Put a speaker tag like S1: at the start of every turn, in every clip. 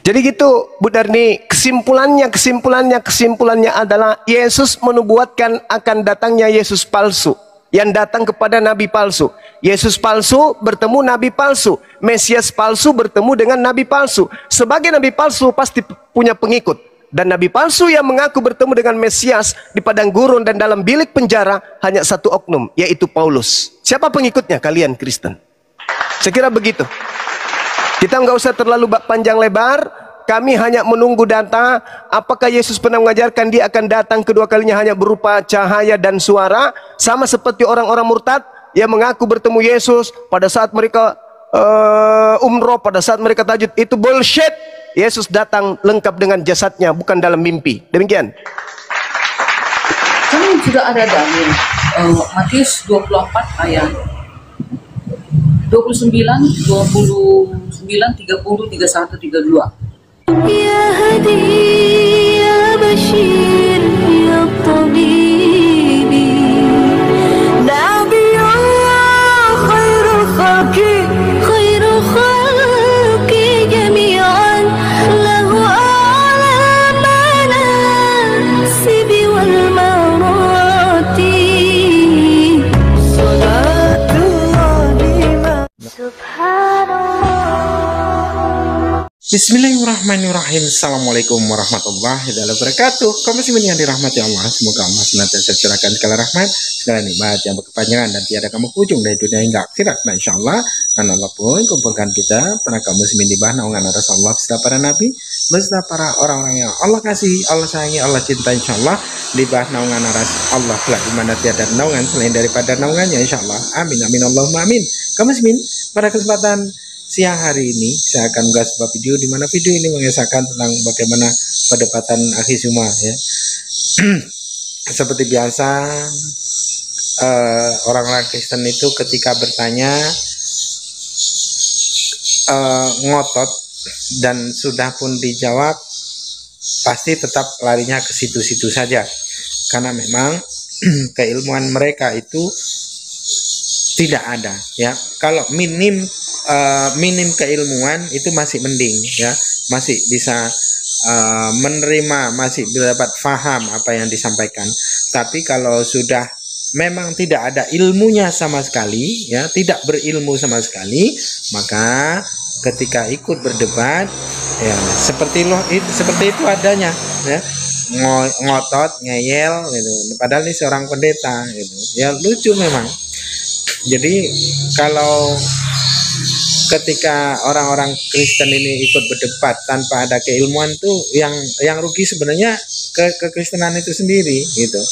S1: Jadi gitu Bu Darni, kesimpulannya adalah Yesus menubuatkan akan datangnya Yesus palsu yang datang kepada nabi palsu. Yesus palsu bertemu nabi palsu, Mesias palsu bertemu dengan nabi palsu. Sebagai nabi palsu pasti punya pengikut, dan nabi palsu yang mengaku bertemu dengan Mesias di padang gurun dan dalam bilik penjara hanya satu oknum, yaitu Paulus. Siapa pengikutnya? Kalian Kristen. Saya kira begitu. Kita nggak usah terlalu panjang lebar. Kami hanya menunggu data. Apakah Yesus pernah mengajarkan dia akan datang kedua kalinya hanya berupa cahaya dan suara, sama seperti orang-orang murtad yang mengaku bertemu Yesus pada saat mereka umroh, pada saat mereka tahajud. Itu bullshit. Yesus datang lengkap dengan jasadnya, bukan dalam mimpi. Demikian.
S2: Kan sudah ada dalil Matius 24 ayat 29, 30, 31, 32.
S3: Ya hadi ya bashir ya tabibi Nabi Allah khairu khalqi jami'an lahu a'la manasibi wal marati salatullahi subhanallah.
S4: Bismillahirrahmanirrahim. Assalamualaikum warahmatullahi wabarakatuh. Kaum muslimin yang dirahmati Allah, semoga Allah senantiasa curahkan segala rahmat, segala nikmat yang berkepanjangan dan tiada kamu ujung dari dunia hingga akhirat. Nah, insyaallah, dan Allah pun kumpulkan kita para kaum muslimin di bawah naungan Rasulullah beserta para nabi, beserta para orang-orang yang Allah kasih, Allah sayangi, Allah cinta, insyaallah di bawah naungan Allah kelak di mana tiada naungan selain daripada naungannya, insyaallah. Amin amin Allahumma amin. Kaum muslimin, pada kesempatan siang hari ini saya akan mengunggah sebuah video di mana video ini mengisahkan tentang bagaimana perdebatan akhizuma ya. Seperti biasa orang-orang Kristen itu ketika bertanya ngotot dan sudah pun dijawab pasti tetap larinya ke situ-situ saja, karena memang keilmuan mereka itu tidak ada ya. Kalau minim keilmuan itu masih mending ya, masih bisa menerima, masih dapat paham apa yang disampaikan. Tapi kalau sudah memang tidak ada ilmunya sama sekali ya, tidak berilmu sama sekali, maka ketika ikut berdebat ya seperti itu adanya ya, ngotot, ngeyel gitu. Padahal ini seorang pendeta gitu. Ya lucu memang. Jadi kalau ketika orang-orang Kristen ini ikut berdebat tanpa ada keilmuan tuh yang rugi sebenarnya kekristenan itu sendiri gitu.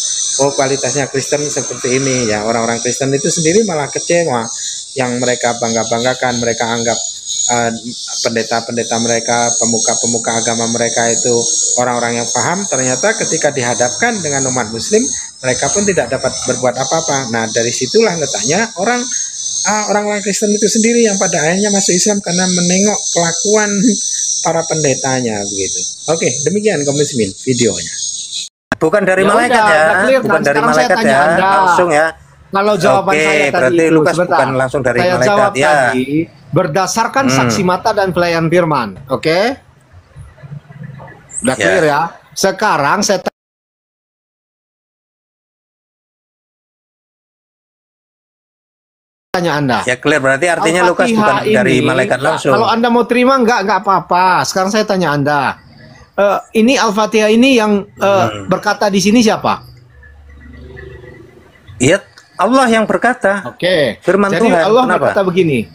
S4: Oh, kualitasnya Kristen seperti ini ya, orang-orang Kristen itu sendiri malah kecewa. Yang mereka bangga-banggakan, mereka anggap pendeta-pendeta mereka, pemuka-pemuka agama mereka itu orang-orang yang paham, ternyata ketika dihadapkan dengan umat muslim mereka pun tidak dapat berbuat apa-apa. Nah, dari situlah letaknya orang-orang Kristen itu sendiri yang pada akhirnya masuk Islam karena menengok kelakuan para pendetanya begitu. Oke, demikian kaum muslimin videonya.
S5: Bukan dari malaikat ya, bukan dari malaikat ya, langsung ya.
S6: Kalau jawaban saya tadi itu
S5: Lukas bukan langsung dari
S6: saya
S5: malaikat
S6: jawab
S5: ya.
S6: tadi berdasarkan saksi mata dan pelayan firman. Oke? Udah clear ya. Sekarang saya tanya Anda.
S5: Ya clear, berarti artinya Lukas bukan dari malaikat langsung.
S6: Kalau Anda mau terima nggak apa-apa. Sekarang saya tanya Anda. Ini Al-Fatihah ini yang berkata di sini siapa?
S5: Iya, Allah yang berkata.
S6: Oke.
S5: Firman
S6: Jadi
S5: Tuhan.
S6: Allah
S5: Kenapa?
S6: berkata begini.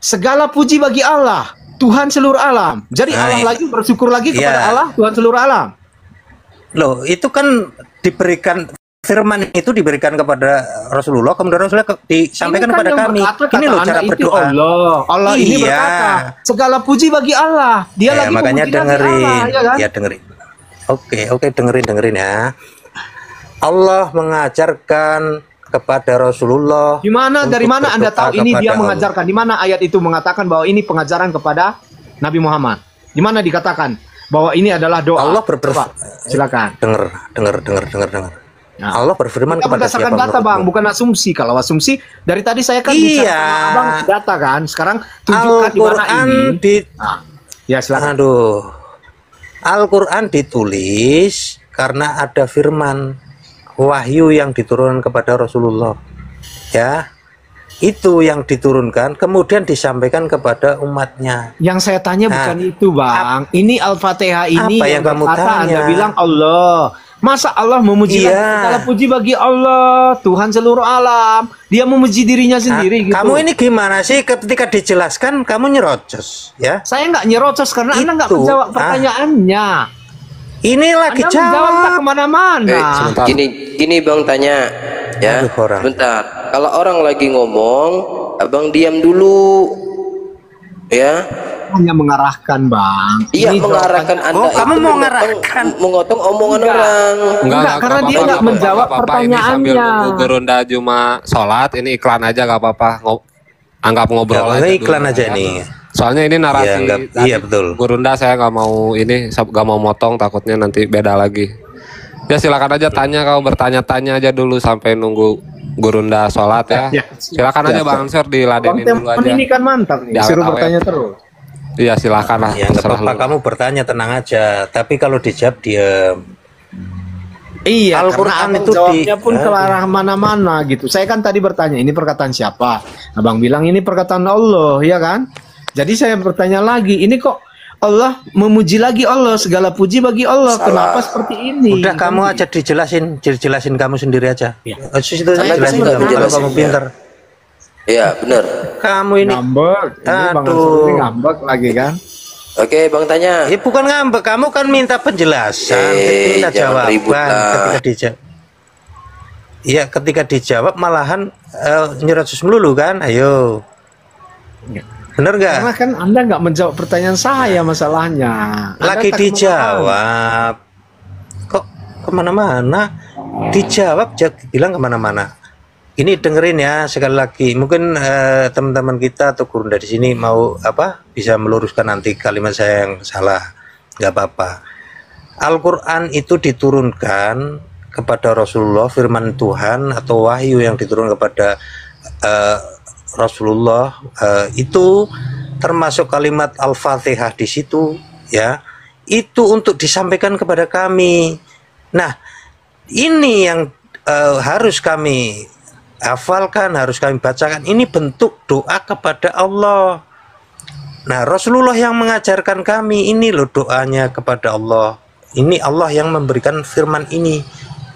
S6: Segala puji bagi Allah, Tuhan seluruh alam. Jadi Allah lagi bersyukur lagi kepada Allah, Tuhan seluruh alam.
S5: Loh, itu kan diberikan, firman itu diberikan kepada Rasulullah, kemudian Rasulullah disampaikan
S6: Ini kan
S5: kepada kami. Ini loh cara berdoa.
S6: Allah ini berkata, segala puji bagi Allah. Dia lagi
S5: makanya dengerin.
S6: Allah, ya kan?
S5: Ya dengerin. Oke, dengerin ya. Allah mengajarkan kepada Rasulullah.
S6: Dari mana Anda tahu ini dia mengajarkan? Di mana ayat itu mengatakan bahwa ini pengajaran kepada Nabi Muhammad? Di mana dikatakan bahwa ini adalah doa?
S5: Allah
S6: silakan.
S5: Dengar. Nah, Allah berfirman kepada siapa?
S6: Berdasarkan data, Bang, bukan asumsi. Kalau asumsi dari tadi saya kan bicara sama Abang data kan. Sekarang tunjukkan di mana ini. Ya, silakan.
S5: Aduh. Al-Qur'an ditulis karena ada firman wahyu yang diturunkan kepada Rasulullah. Ya. Itu yang diturunkan kemudian disampaikan kepada umatnya.
S6: Yang saya tanya bukan itu, Bang. Ini Al-Fatihah ini
S5: Apa yang kamu
S6: berkata,
S5: tanya?
S6: Anda bilang Allah. Masa Allah memuji
S5: Iya.
S6: lagi? Segala puji bagi Allah, Tuhan seluruh alam. Dia memuji dirinya sendiri gitu.
S5: Kamu ini gimana sih ketika dijelaskan kamu nyerocos, ya?
S6: Saya nggak nyerocos karena Anda nggak
S5: Itu,
S6: menjawab pertanyaannya.
S5: Ini lagi
S6: Anda menjawab tak
S5: jawab.
S6: kemana-mana.
S7: Sebentar. Gini Bang tanya, ya.
S5: Aduh, orang.
S7: Sebentar. Kalau orang lagi ngomong, Abang diam dulu, ya.
S6: Hanya mengarahkan, Bang.
S7: Iya,
S6: Ini
S7: mengarahkan
S6: jawaban-
S7: Anda.
S5: Oh, kamu
S7: itu
S5: mau
S7: memotong-
S5: ngarahkan.
S7: mengotong omongan
S6: Enggak.
S7: orang.
S6: Enggak, karena dia nggak menjawab
S8: Ini sambil
S6: pertanyaannya.
S8: nunggu Gurunda Juma sholat, ini iklan aja gak apa-apa. Anggap ngobrol
S5: Ya,
S8: aja
S5: ini iklan
S8: dulu,
S5: aja
S8: ya.
S5: nih.
S8: Soalnya ini narasi.
S5: Iya, anggap-
S8: tadi
S5: iya, betul.
S8: Gurunda saya nggak mau ini, nggak mau motong, takutnya nanti beda lagi. Ya silakan aja tanya, kau bertanya-tanya aja dulu sampai nunggu Gurunda sholat ya.
S6: Ya,
S8: Silakan aja
S6: siap.
S8: Bang Ansor diladenin dulu
S6: Teman
S8: aja.
S6: ini kan mantap nih,
S8: Diawet-awet.
S6: suruh bertanya terus.
S8: Iya silakan lah.
S5: Ya nggak
S8: terserah
S5: apa-apa,
S8: lu.
S5: kamu bertanya tenang aja. Tapi kalau dijawab diam.
S6: Iya,
S5: Al-Qur'an
S6: karena abang
S5: itu
S6: jawabnya pun ke
S5: Aduh.
S6: arah mana-mana gitu. Saya kan tadi bertanya, ini perkataan siapa? Abang bilang ini perkataan Allah, ya kan? Jadi saya bertanya lagi, ini kok Allah memuji lagi Allah, segala puji bagi Allah. Kenapa seperti ini?
S5: Udah kamu aja dijelasin kamu sendiri aja.
S6: Ya.
S5: Itu
S7: Saya
S5: jelasin
S7: nggak
S5: kamu kalau
S7: menjelasin,
S5: kamu
S7: ya.
S5: pintar.
S7: Iya, benar.
S5: Kamu ini
S6: ngambek. Ini Bang
S5: Aduh.
S6: Ansor ini ngambek lagi kan?
S7: Oke, Bang tanya.
S5: ya bukan ngambek, kamu kan minta penjelasan, minta
S7: jangan ribut
S5: jawaban
S7: lah.
S5: ketika dijawab. Iya, ketika dijawab malahan nyerocos melulu kan? Ayo. Bener nggak?
S6: Karena kan Anda nggak menjawab pertanyaan saya masalahnya. Anda
S5: Lagi
S6: tak
S5: dijawab. Kok kemana-mana? Dijawab, bilang kemana-mana. Ini dengerin ya sekali lagi. Mungkin teman-teman kita atau guru dari sini mau apa? Bisa meluruskan nanti kalimat saya yang salah. Nggak apa-apa. Al-Quran itu diturunkan kepada Rasulullah, firman Tuhan atau wahyu yang diturunkan kepada Rasulullah, itu termasuk kalimat Al-Fatihah di situ, ya. Itu untuk disampaikan kepada kami. Nah, ini yang harus kami hafalkan, harus kami bacakan. Ini bentuk doa kepada Allah. Nah, Rasulullah yang mengajarkan kami, ini loh doanya kepada Allah. Ini Allah yang memberikan firman ini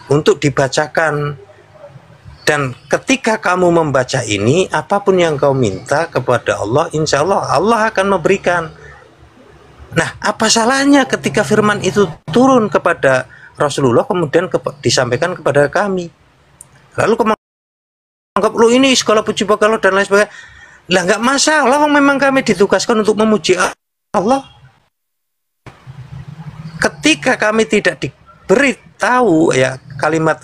S5: untuk dibacakan. Dan ketika kamu membaca ini, apapun yang kau minta kepada Allah, insya Allah Allah akan memberikan. Nah, apa salahnya ketika firman itu turun kepada Rasulullah kemudian disampaikan kepada kami? Lalu kamu anggap lu ini segala puji bagi Allah dan lain sebagainya. Lah nggak masalah, memang kami ditugaskan untuk memuji Allah. Ketika kami tidak diberi tahu ya kalimat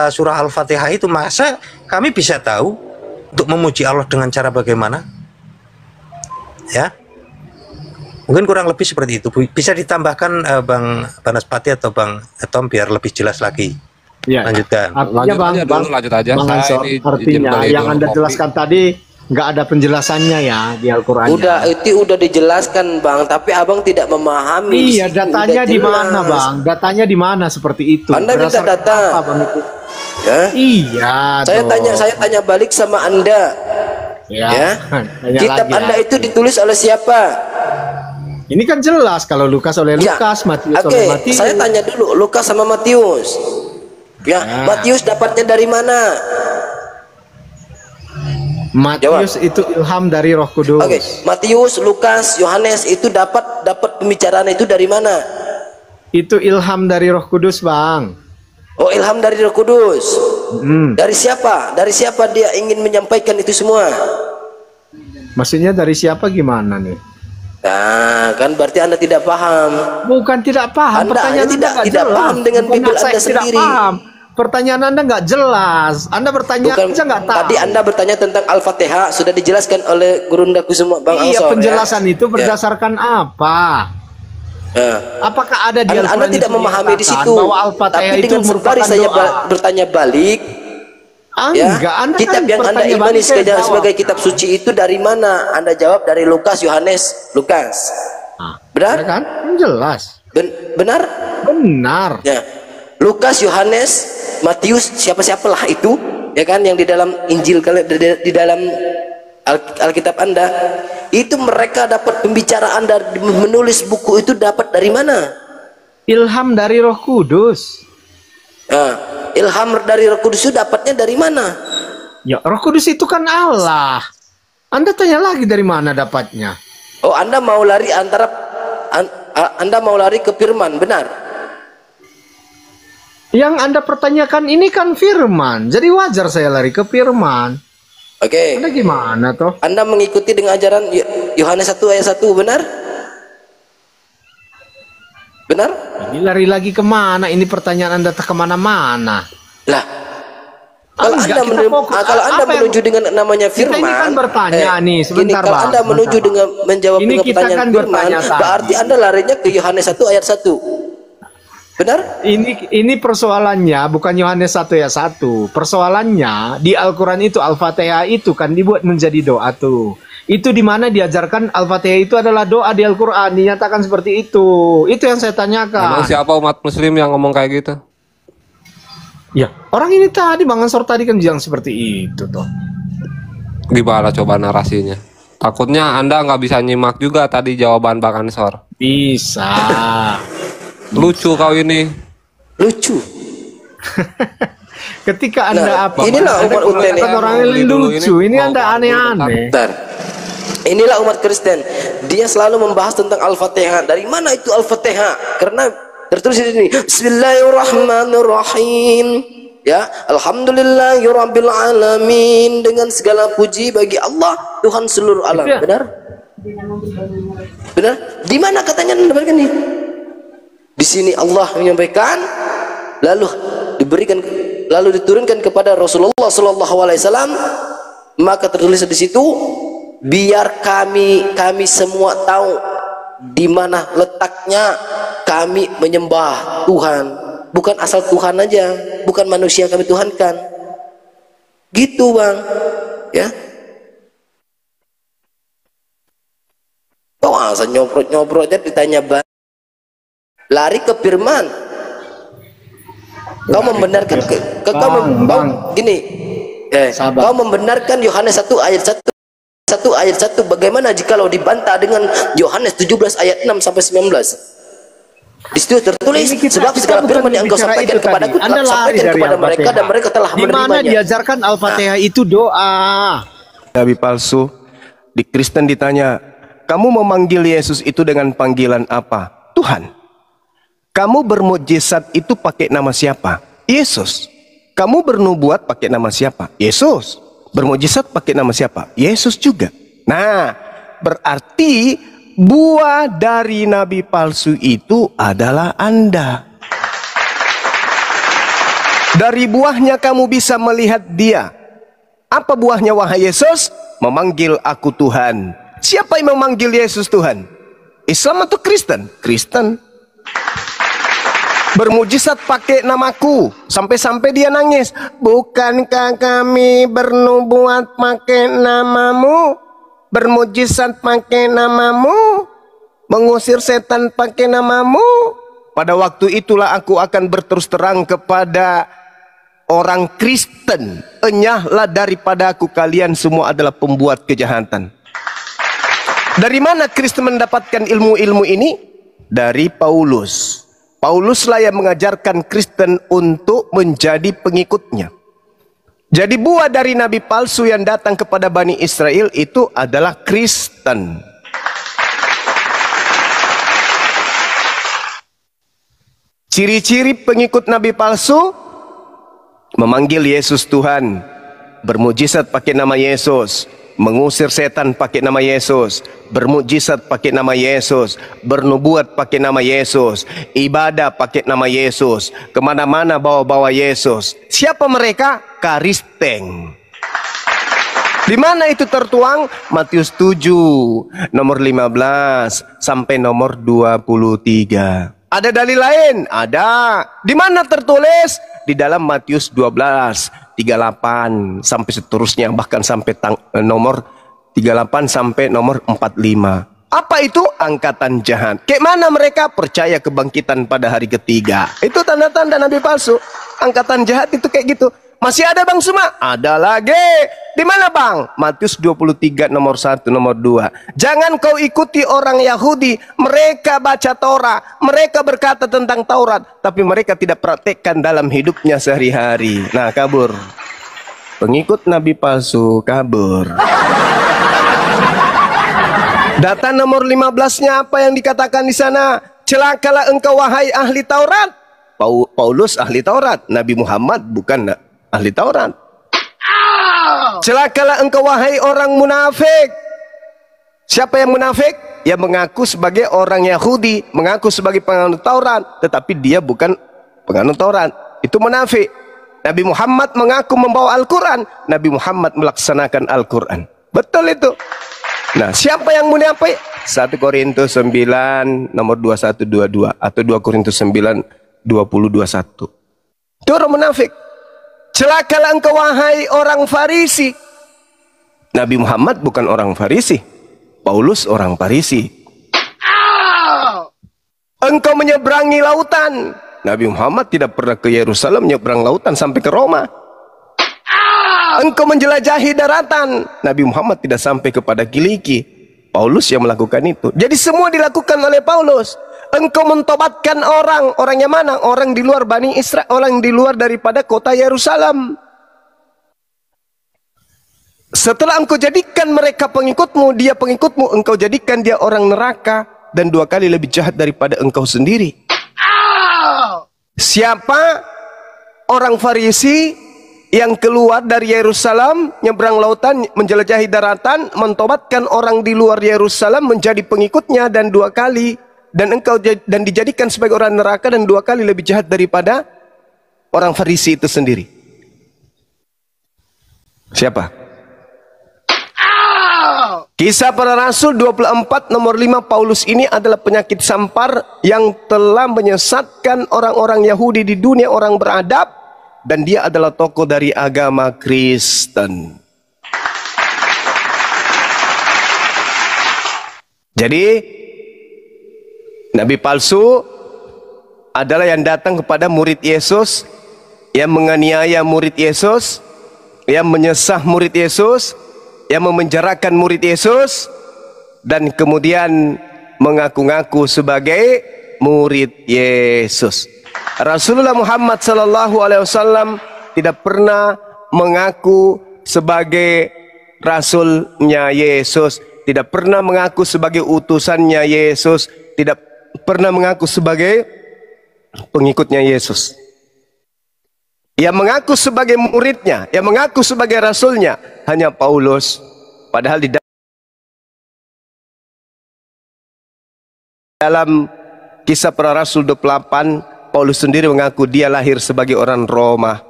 S5: surah Al-Fatihah itu, masa kami bisa tahu untuk memuji Allah dengan cara bagaimana? Ya. Mungkin kurang lebih seperti itu. Bisa ditambahkan Bang Banaspati atau Bang Tom biar lebih jelas lagi.
S6: Ya.
S5: Lanjutkan.
S6: Artinya
S8: Lanjut aja.
S6: Bang
S8: Saya
S6: Ansor,
S8: ini izin
S6: artinya
S8: beli
S6: yang
S8: dulu
S6: Anda
S8: kopi.
S6: jelaskan tadi nggak ada penjelasannya ya di Al-Qur'an.
S7: Udah dijelaskan, Bang, tapi Abang tidak memahami.
S6: Iya,
S7: Di situ
S6: datanya
S7: udah
S6: di mana,
S7: jelas.
S6: Bang? Datanya di mana seperti itu?
S7: Anda minta
S6: Berdasarkan
S7: data.
S6: apa, Bang, itu?
S7: Ya.
S6: Iya,
S7: Saya tanya balik sama Anda.
S6: Ya.
S7: Ya.
S6: Tanya
S7: Kitab
S6: lagi,
S7: Anda
S6: ya.
S7: itu ditulis oleh siapa?
S6: Ini kan jelas kalau Lukas oleh
S7: Ya.
S6: Lukas, Matius
S7: Oke,
S6: oleh Matius.
S7: saya tanya dulu Lukas sama Matius. Ya, Matius dapatnya dari mana?
S6: Matius itu ilham dari Roh Kudus.
S7: Oke, Matius, Lukas, Yohanes itu dapat pembicaraan itu dari mana?
S6: Itu ilham dari Roh Kudus, Bang.
S7: Oh, ilham dari Roh Kudus.
S6: Hmm.
S7: Dari siapa? Dari siapa dia ingin menyampaikan itu semua?
S6: Maksudnya dari siapa gimana nih?
S7: Nah, kan berarti Anda tidak paham.
S6: Bukan tidak paham.
S7: Anda
S6: Pertanyaan
S7: tidak-
S6: nggak
S7: tidak
S6: jelas.
S7: paham dengan
S6: Bukan
S7: Bible
S6: saya
S7: Anda
S6: tidak
S7: sendiri.
S6: paham. Pertanyaan Anda nggak jelas. Anda bertanya
S7: Bukan,
S6: aja nggak tahu.
S7: tadi Anda bertanya tentang Al-Fatihah sudah dijelaskan oleh Gurundaku semua, Bang
S6: Iya,
S7: Ansor.
S6: penjelasan
S7: ya.
S6: itu berdasarkan apa?
S7: Ya.
S6: Apakah ada di
S7: Anda
S6: Al-Quran
S7: tidak
S6: itu
S7: memahami di
S6: dinyatakan
S7: situ.
S6: bahwa Al-Fatihah
S7: Tapi
S6: itu
S7: dengan sembari
S6: merupakan
S7: saya
S6: doa?
S7: bertanya balik,
S6: Enggak, Anda
S7: kitab
S6: kan
S7: yang Anda
S6: bertanya
S7: imani
S6: balik, saya
S7: sebagai
S6: jawab.
S7: kitab suci itu dari mana? Anda jawab dari Lukas, Yohanes, Lukas.
S6: Ah.
S7: Benar Benar?
S6: Ya kan? Jelas.
S7: Benar?
S6: Benar.
S7: Ya. Lukas, Yohanes, Matius, siapa-siapalah itu, ya kan, yang di dalam Injil kalian, di dalam Alkitab Anda, itu mereka dapat pembicaraan dari menulis buku itu dapat dari mana?
S6: Ilham dari Roh Kudus.
S7: Nah, ilham dari Roh Kudus itu dapatnya dari mana?
S6: Ya, Roh Kudus itu kan Allah. Anda tanya lagi dari mana dapatnya?
S7: Oh, Anda mau lari Anda mau lari ke firman, benar?
S6: Yang Anda pertanyakan ini kan firman. Jadi wajar saya lari ke firman.
S7: Oke.
S6: Anda gimana toh?
S7: Anda mengikuti dengan ajaran Yohanes 1 ayat 1, benar? Benar?
S6: Ini lari lagi kemana? Ini pertanyaan Anda kemana-mana.
S7: Lah, kalau Anda menuju dengan namanya firman,
S6: kita ini kan bertanya nih, sebentar,
S7: kalau
S6: Bang.
S7: Anda menuju dengan menjawab
S6: Ini
S7: dengan
S6: kita
S7: pertanyaan
S6: kan
S7: firman,
S6: bertanya
S7: berarti
S6: tadi.
S7: Anda larinya ke Yohanes 1 ayat 1. Benar?
S6: Ini persoalannya bukan Yohanes 1 ayat 1. Persoalannya di Al-Qur'an itu Al-Fatihah itu kan dibuat menjadi doa tuh. Itu di mana diajarkan Al-Fatihah itu adalah doa di Al-Qur'an, dinyatakan seperti itu. Itu yang saya tanyakan.
S8: Emang siapa umat muslim yang ngomong kayak gitu?
S6: Ya, orang ini tadi Bang Ansor tadi kan bilang seperti itu toh.
S8: Gimana coba narasinya? Takutnya Anda nggak bisa nyimak juga tadi jawaban Bang Ansor.
S6: Bisa.
S8: Lucu kau ini.
S7: Lucu.
S6: Ketika Anda
S7: inilah umat Kristen ya.
S6: Orang lain lucu, ini Anda aneh-aneh.
S7: Bentar. Inilah umat Kristen. Dia selalu membahas tentang Al-Fatihah. Dari mana itu Al-Fatihah? Karena tertulis di sini, Bismillahirrahmanirrahim. Ya, Alhamdulillahirabbil alamin, dengan segala puji bagi Allah, Tuhan seluruh alam. Benar? Benar? Di mana katanya dapatkan ini? Di sini Allah menyampaikan, lalu diturunkan kepada Rasulullah SAW, maka tertulis di situ, biar kami semua tahu di mana letaknya kami menyembah Tuhan, bukan asal Tuhan aja, bukan manusia kami tuhankan, gitu Bang, ya. Kau asal nyobrot-nyobrotnya ditanya Bang. Lari ke firman. Kau membenarkan kau membenarkan Yohanes 1 ayat 1 ayat 1. Bagaimana jikalau dibantah dengan Yohanes 17 ayat 6 sampai 19? Di situ tertulis, sebab segala firman yang engkau sampaikan kepadaku telah sampaikan kepada mereka dan mereka telah menerimanya.
S6: Di mana diajarkan Al-Fatihah itu doa.
S1: Nabi palsu. Di Kristen ditanya, kamu memanggil Yesus itu dengan panggilan apa? Tuhan. Kamu bermukjizat itu pakai nama siapa? Yesus. Kamu bernubuat pakai nama siapa? Yesus. Bermukjizat pakai nama siapa? Yesus juga. Nah, berarti buah dari nabi palsu itu adalah Anda. Dari buahnya kamu bisa melihat dia. Apa buahnya wahai Yesus? Memanggil aku Tuhan. Siapa yang memanggil Yesus Tuhan? Islam atau Kristen? Kristen. Bermujizat pakai namaku, sampai-sampai dia nangis. Bukankah kami bernubuat pakai namamu, bermujizat pakai namamu, mengusir setan pakai namamu? Pada waktu itulah aku akan berterus terang kepada orang Kristen, enyahlah daripada aku, kalian semua adalah pembuat kejahatan. Dari mana Kristen mendapatkan ilmu-ilmu ini? Dari Paulus. Pauluslah yang mengajarkan Kristen untuk menjadi pengikutnya. Jadi buah dari nabi palsu yang datang kepada Bani Israel itu adalah Kristen. Ciri-ciri pengikut nabi palsu: memanggil Yesus Tuhan, bermujizat pakai nama Yesus, mengusir setan pakai nama Yesus, bermukjizat pakai nama Yesus, bernubuat pakai nama Yesus, ibadah pakai nama Yesus, kemana-mana bawa-bawa Yesus. Siapa mereka? Kristen. Di mana itu tertuang? Matius 7 nomor 15 sampai nomor 23. Ada dalil lain? Ada. Di mana tertulis? Di dalam Matius 12 38 sampai seterusnya, bahkan sampai nomor 38 sampai nomor 45. Apa itu? Angkatan jahat. Kayak mana mereka? Percaya kebangkitan pada hari ketiga. Itu tanda-tanda nabi palsu. Angkatan jahat itu kayak gitu. Masih ada bang semua? Ada lagi. Di mana bang? Matius 23 nomor 1, nomor 2. Jangan kau ikuti orang Yahudi. Mereka baca Torah. Mereka berkata tentang Taurat. Tapi mereka tidak praktekkan dalam hidupnya sehari-hari. Nah, kabur. Pengikut nabi palsu kabur. Data nomor 15-nya apa yang dikatakan di sana? Celakalah engkau wahai ahli Taurat. Paulus ahli Taurat, Nabi Muhammad bukan ahli Taurat. Celakalah engkau wahai orang munafik. Siapa yang munafik? Yang mengaku sebagai orang Yahudi, mengaku sebagai penganut Taurat, tetapi dia bukan penganut Taurat. Itu munafik. Nabi Muhammad mengaku membawa Al-Quran, Nabi Muhammad melaksanakan Al-Quran. Betul itu. Nah, siapa yang munafik? 1 Korintus 9 nomor 21-22 atau 2 Korintus 9 20-21. Itu orang munafik. Celakalah engkau wahai orang Farisi. Nabi Muhammad bukan orang Farisi. Paulus orang Farisi. Engkau menyeberangi lautan. Nabi Muhammad tidak pernah ke Yerusalem, menyeberang lautan sampai ke Roma. Engkau menjelajahi daratan. Nabi Muhammad tidak sampai kepada Kiliki. Paulus yang melakukan itu. Jadi semua dilakukan oleh Paulus. Engkau mentobatkan orang. Orangnya mana? Orang di luar Bani Israel. Orang di luar daripada kota Yerusalem. Setelah engkau jadikan mereka pengikutmu, dia pengikutmu, engkau jadikan dia orang neraka. Dan 2 kali lebih jahat daripada engkau sendiri. Siapa orang Farisi yang keluar dari Yerusalem, nyebrang lautan, menjelajahi daratan, mentobatkan orang di luar Yerusalem menjadi pengikutnya, dan 2 kali, dan dijadikan sebagai orang neraka, dan 2 kali lebih jahat daripada orang Farisi itu sendiri. Siapa? Kisah Para Rasul 24 nomor 5. Paulus ini adalah penyakit sampar yang telah menyesatkan orang-orang Yahudi di dunia orang beradab. Dan dia adalah tokoh dari agama Kristen. Jadi nabi palsu adalah yang datang kepada murid Yesus, yang menganiaya murid Yesus, yang menyesah murid Yesus, yang memenjarakan murid Yesus, dan kemudian mengaku-ngaku sebagai murid Yesus. Rasulullah Muhammad SAW tidak pernah mengaku sebagai Rasulnya Yesus, tidak pernah mengaku sebagai utusannya Yesus, tidak pernah mengaku sebagai pengikutnya Yesus. Yang mengaku sebagai muridnya, yang mengaku sebagai Rasulnya hanya Paulus. Padahal di dalam Kisah Para Rasul 28, Paulus sendiri mengaku dia lahir sebagai orang Roma.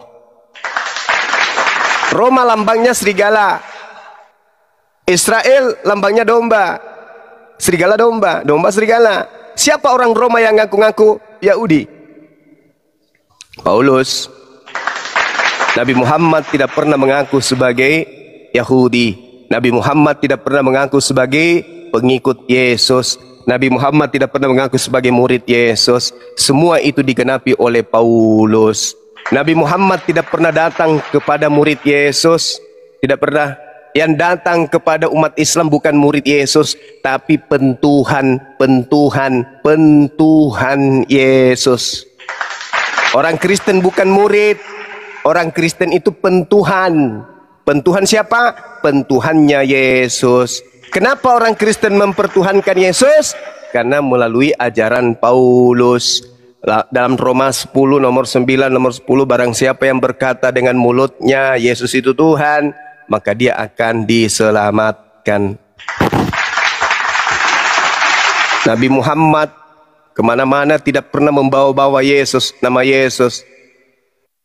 S1: Roma lambangnya serigala. Israel lambangnya domba. Serigala domba, domba serigala. Siapa orang Roma yang ngaku-ngaku Yahudi? Paulus. Nabi Muhammad tidak pernah mengaku sebagai Yahudi. Nabi Muhammad tidak pernah mengaku sebagai pengikut Yesus. Nabi Muhammad tidak pernah mengaku sebagai murid Yesus. Semua itu digenapi oleh Paulus. Nabi Muhammad tidak pernah datang kepada murid Yesus. Tidak pernah. Yang datang kepada umat Islam bukan murid Yesus, tapi pentuhan Yesus. Orang Kristen bukan murid. Orang Kristen itu pentuhan. Pentuhan siapa? Pentuhannya Yesus. Kenapa orang Kristen mempertuhankan Yesus? Karena melalui ajaran Paulus. Dalam Roma 10 nomor 9 nomor 10, barang siapa yang berkata dengan mulutnya Yesus itu Tuhan, maka dia akan diselamatkan. Nabi Muhammad kemana-mana tidak pernah membawa-bawa Yesus, nama Yesus.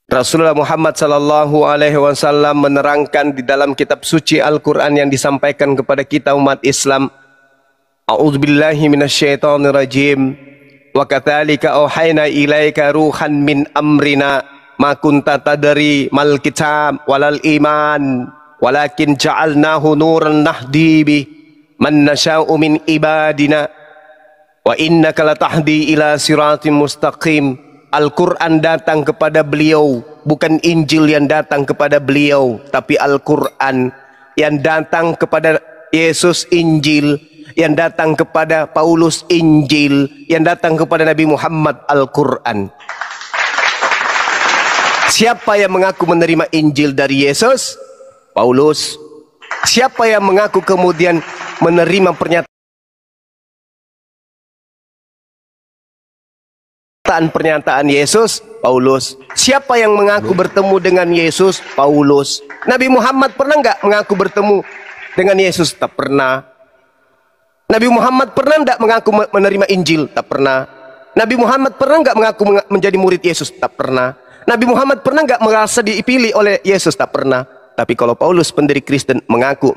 S1: Rasulullah Muhammad SAW menerangkan di dalam kitab suci Al-Quran yang disampaikan kepada kita umat Islam. A'udzubillahi minasyaitonirrajim. Wa kathalika auhayna ilaika ruhan min amrina ma kunta tadri mal kitab walal iman walakin ja'alnahu nuran nahdi bi man nasha'u min ibadina wa innaka latahdi ila siratim mustaqim. Al-Quran datang kepada beliau, bukan Injil yang datang kepada beliau, tapi Al-Quran yang datang kepada Yesus Injil, yang datang kepada Paulus Injil, yang datang kepada Nabi Muhammad Al-Quran. Siapa yang mengaku menerima Injil dari Yesus? Paulus. Siapa yang mengaku kemudian menerima pernyataan Yesus? Paulus. Siapa yang mengaku bertemu dengan Yesus? Paulus. Nabi Muhammad pernah nggak mengaku bertemu dengan Yesus? Tak pernah. Nabi Muhammad pernah nggak mengaku menerima Injil? Tak pernah. Nabi Muhammad pernah nggak mengaku menjadi murid Yesus? Tak pernah. Nabi Muhammad pernah nggak merasa dipilih oleh Yesus? Tak pernah. Tapi kalau Paulus pendiri Kristen mengaku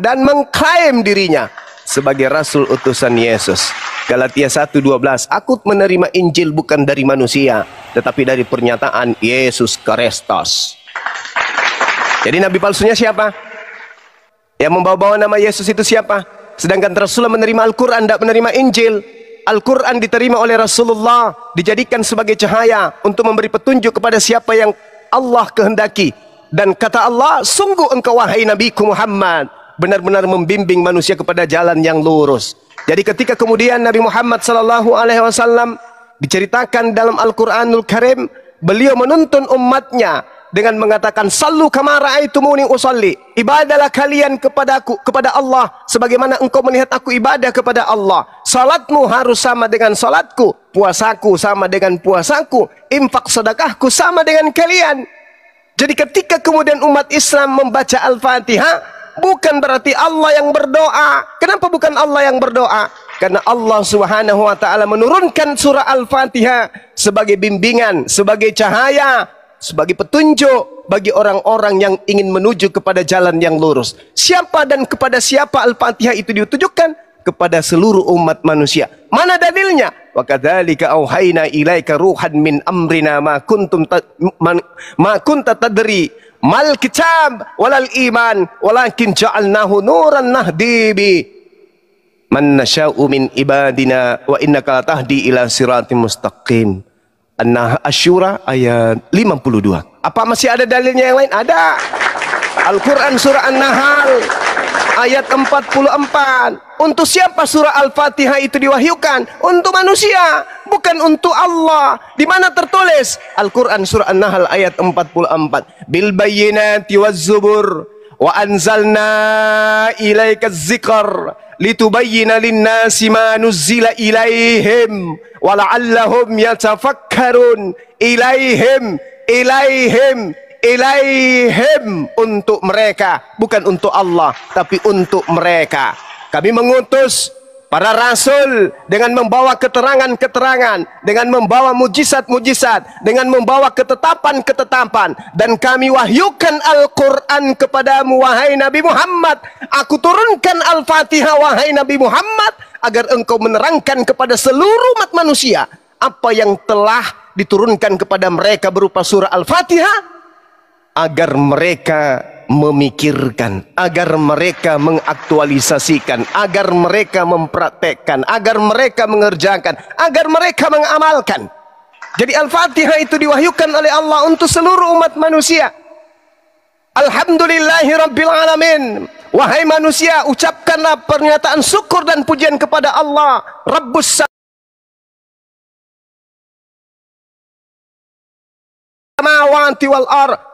S1: dan mengklaim dirinya sebagai rasul utusan Yesus. Galatia 1:12, aku menerima Injil bukan dari manusia, tetapi dari pernyataan Yesus Kristus. Jadi nabi palsunya siapa? Yang membawa-bawa nama Yesus itu siapa? Sedangkan Rasulullah menerima Al-Quran, tidak menerima Injil. Al-Quran diterima oleh Rasulullah, dijadikan sebagai cahaya untuk memberi petunjuk kepada siapa yang Allah kehendaki. Dan kata Allah, sungguh engkau wahai Nabiku Muhammad benar-benar membimbing manusia kepada jalan yang lurus. Jadi ketika kemudian Nabi Muhammad SAW diceritakan dalam Al-Quranul Karim, beliau menuntun umatnya dengan mengatakan, sallu kama ra'aitumuni usalli, ibadahlah kalian kepadaku, kepada Allah sebagaimana engkau melihat aku ibadah kepada Allah. Salatmu harus sama dengan salatku, puasaku sama dengan puasaku, infak sedekahku sama dengan kalian. Jadi ketika kemudian umat Islam membaca Al-Fatihah, bukan berarti Allah yang berdoa. Kenapa bukan Allah yang berdoa? Karena Allah Subhanahu wa taala menurunkan surah Al-Fatihah sebagai bimbingan, sebagai cahaya, sebagai petunjuk bagi orang-orang yang ingin menuju kepada jalan yang lurus. Siapa dan kepada siapa Al-Fatihah itu ditujukan? Kepada seluruh umat manusia. Mana dalilnya? Wa kadzalika auhayna ilaika ruhan min amrina ma kunta tadri mal kitab walal iman walakin ja'alnahu nuran nahdi bi man nasha'u min ibadina wa innaka latahdi ila siratim mustaqim. Asy-Syura ayat 52. Apa masih ada dalilnya yang lain? Ada. Al-Quran surah An-Nahl ayat 44. Untuk siapa surah Al-Fatihah itu diwahyukan? Untuk manusia, bukan untuk Allah. Di mana tertulis? Al-Quran surah An-Nahl ayat 44. Bil bayyinati waz zubur wa anzalna ilaika dzikr litubayyana lin-nasi ma nuzzila ilaihim wa la'allahum yatafakkarun. Ilaihim, untuk mereka, bukan untuk Allah, tapi untuk mereka. Kami mengutus para rasul dengan membawa keterangan-keterangan, dengan membawa mujizat-mujizat, dengan membawa ketetapan-ketetapan, dan kami wahyukan Al-Quran kepadamu wahai Nabi Muhammad. Aku turunkan Al-Fatihah wahai Nabi Muhammad agar engkau menerangkan kepada seluruh umat manusia apa yang telah diturunkan kepada mereka berupa surah Al-Fatihah, agar mereka memikirkan, agar mereka mengaktualisasikan, agar mereka mempraktekkan, agar mereka mengerjakan, agar mereka mengamalkan. Jadi Al-Fatihah itu diwahyukan oleh Allah untuk seluruh umat manusia. Alhamdulillahi Rabbil Alamin. Wahai manusia, ucapkanlah pernyataan syukur dan pujian kepada Allah Rabbus samawati wal ardh.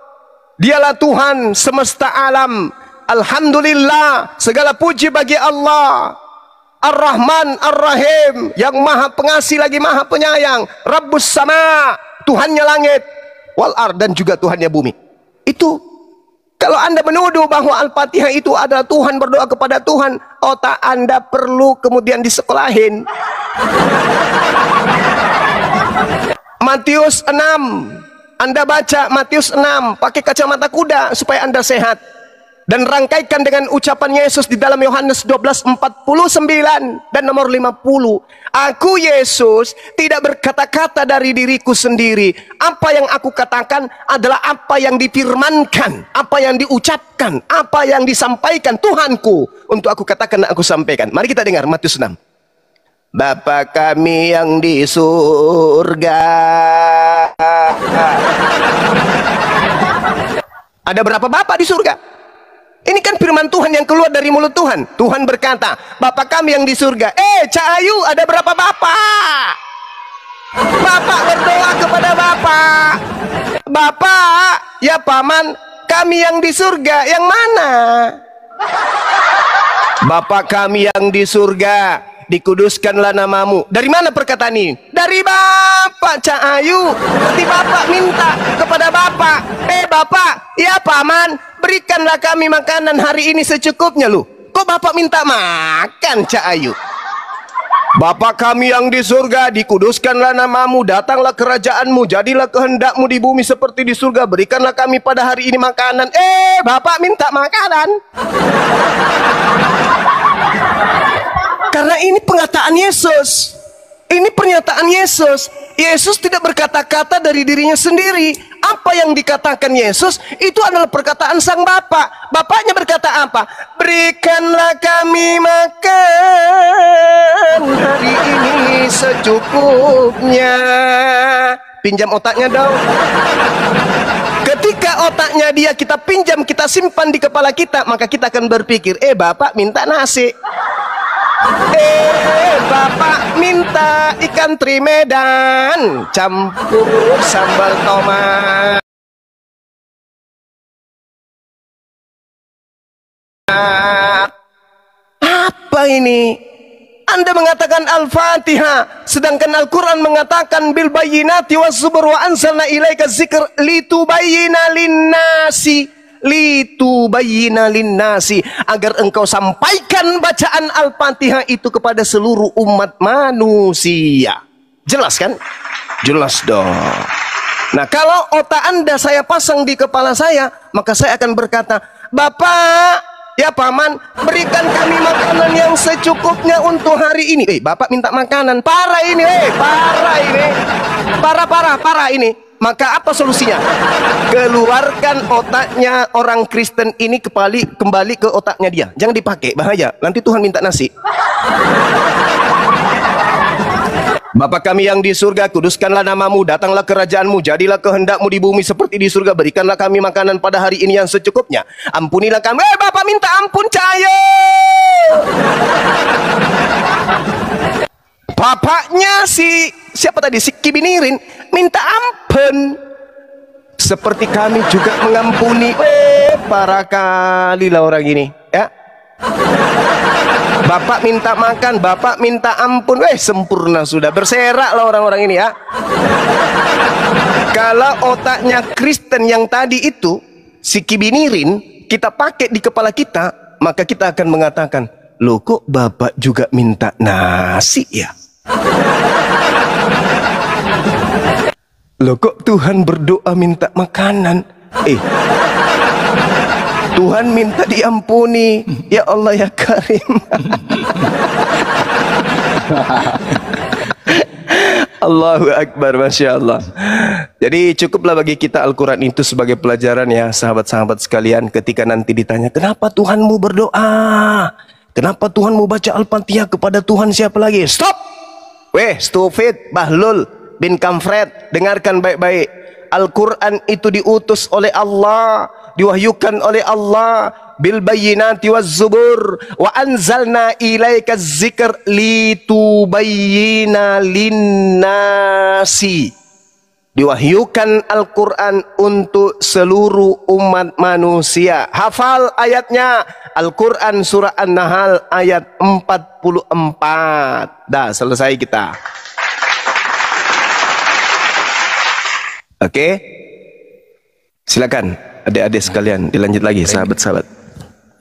S1: Dialah Tuhan semesta alam. Alhamdulillah, segala puji bagi Allah. Ar-Rahman Ar-Rahim, yang maha pengasih lagi maha penyayang. Rabbus sama, Tuhannya langit, wal ardh, dan juga Tuhannya bumi. Itu kalau Anda menuduh bahwa Al-Fatihah itu adalah Tuhan berdoa kepada Tuhan, otak Anda perlu kemudian disekolahin. Matius 6, Anda baca Matius 6 pakai kacamata kuda supaya Anda sehat. Dan rangkaikan dengan ucapan Yesus di dalam Yohanes 12:49 dan nomor 50. Aku Yesus tidak berkata-kata dari diriku sendiri. Apa yang aku katakan adalah apa yang difirmankan, apa yang diucapkan, apa yang disampaikan Tuhanku untuk aku katakan dan aku sampaikan. Mari kita dengar Matius 6. Bapa kami yang di surga. Ada berapa bapak di surga? Ini kan firman Tuhan yang keluar dari mulut Tuhan. Tuhan berkata, Bapa kami yang di surga. Cak Ayu, ada berapa bapak? Bapak berdoa kepada Bapak. Bapak, ya paman, kami yang di surga, yang mana? Bapak kami yang di surga, dikuduskanlah namamu. Dari mana perkataan ini? Dari Bapak Cak Ayu. Berarti Bapak minta kepada Bapak. Bapak, ya paman, berikanlah kami makanan hari ini secukupnya lu. Kok Bapak minta makan Cak Ayu? Bapak kami yang di surga, dikuduskanlah namamu, datanglah kerajaanmu, jadilah kehendakmu di bumi seperti di surga, berikanlah kami pada hari ini makanan. Bapak minta makanan. Karena ini pengataan Yesus. Ini pernyataan Yesus. Yesus tidak berkata-kata dari dirinya sendiri. Apa yang dikatakan Yesus itu adalah perkataan sang Bapa. Bapaknya berkata apa? Berikanlah kami makan hari ini secukupnya. Pinjam otaknya dong. Ketika otaknya dia kita pinjam, kita simpan di kepala kita, maka kita akan berpikir, Bapak minta nasi. Bapak minta ikan teri Medan campur sambal tomat. Apa ini? Anda mengatakan Al-Fatihah, sedangkan Al-Quran mengatakan bil bayyinati was zubur wa anzalna ilaika dzikr litubayyina linnasi. Litubayyina linnasi, agar engkau sampaikan bacaan Al-Fatihah itu kepada seluruh umat manusia. Jelas kan? Jelas dong. Nah, kalau otak Anda saya pasang di kepala saya, maka saya akan berkata, Bapak, ya paman, berikan kami makanan yang secukupnya untuk hari ini. Bapak minta makanan, parah ini, parah ini, parah ini. Maka apa solusinya? Keluarkan otaknya orang Kristen ini kembali ke otaknya dia. Jangan dipakai, bahaya. Nanti Tuhan minta nasi. Bapa kami yang di surga, kuduskanlah namamu, datanglah kerajaanmu, jadilah kehendakmu di bumi seperti di surga, berikanlah kami makanan pada hari ini yang secukupnya. Ampunilah kami. Bapak minta ampun, Cahyo. Bapaknya siapa tadi? Si Kibinirin minta ampun. Seperti kami juga mengampuni. Parah kali lah orang ini, ya. Bapak minta makan, Bapak minta ampun. Sempurna sudah. Berserak lah orang-orang ini, ya. Kalau otaknya Kristen yang tadi itu, si Kibinirin, kita pakai di kepala kita, maka kita akan mengatakan, loh kok Bapak juga minta nasi ya? Loh kok Tuhan berdoa minta makanan? Tuhan minta diampuni. Ya Allah ya Karim. Allahu Akbar, Masya Allah. Jadi cukuplah bagi kita Al-Quran itu sebagai pelajaran ya sahabat-sahabat sekalian. Ketika nanti ditanya, kenapa Tuhanmu berdoa? Kenapa Tuhanmu baca Al-Fatihah kepada Tuhan siapa lagi? Stop! Stupid, Bahlul bin Kamfred, dengarkan baik-baik. Al-Quran itu diutus oleh Allah, diwahyukan oleh Allah, bil bayyinati waz zubur wa anzalna ilaika dzikr litubayyina linnasi. Diwahyukan Al-Quran untuk seluruh umat manusia. Hafal ayatnya. Al-Quran surah An-Nahl ayat 44. Dah selesai kita. Oke. Silakan adik-adik sekalian dilanjut lagi sahabat-sahabat.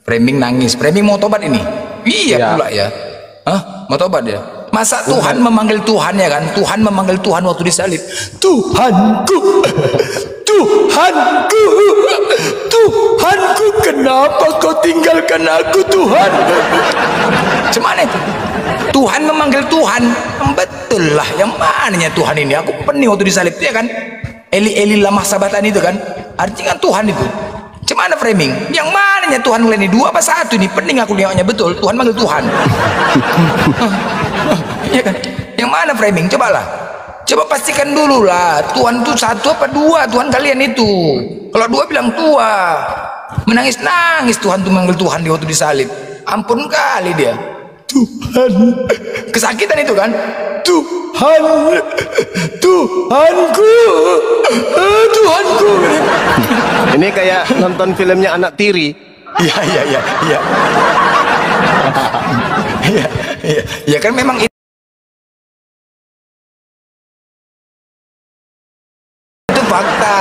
S9: Framing nangis, framing mau tobat ini. Iya pula ya. Mau tobat ya. Masa Tuhan memanggil Tuhan ya kan? Tuhan memanggil Tuhan waktu disalib. Tuhanku, Tuhanku, Tuhanku, kenapa kau tinggalkan aku, Tuhan? Cemana itu? Tuhan memanggil Tuhan. Betul lah, yang mananya Tuhan ini? Aku pening waktu disalib, ya kan? Eli lama sabatan itu kan, artinya kan Tuhan itu. Cemana framing? Yang mananya Tuhan ini? Dua apa satu nih? Pening aku lihatnya, betul. Tuhan manggil Tuhan. Ya kan? Yang mana framing? Coba pastikan dulu lah, Tuhan itu satu apa dua? Tuhan kalian itu. Kalau dua bilang tua, menangis-nangis Tuhan tuh manggil Tuhan di waktu disalib. Ampun kali dia. Tuhan, kesakitan itu kan? Tuhan, Tuhanku, Tuhanku.
S1: Ini kayak nonton filmnya Anak Tiri.
S9: Iya. Ya kan memang itu fakta.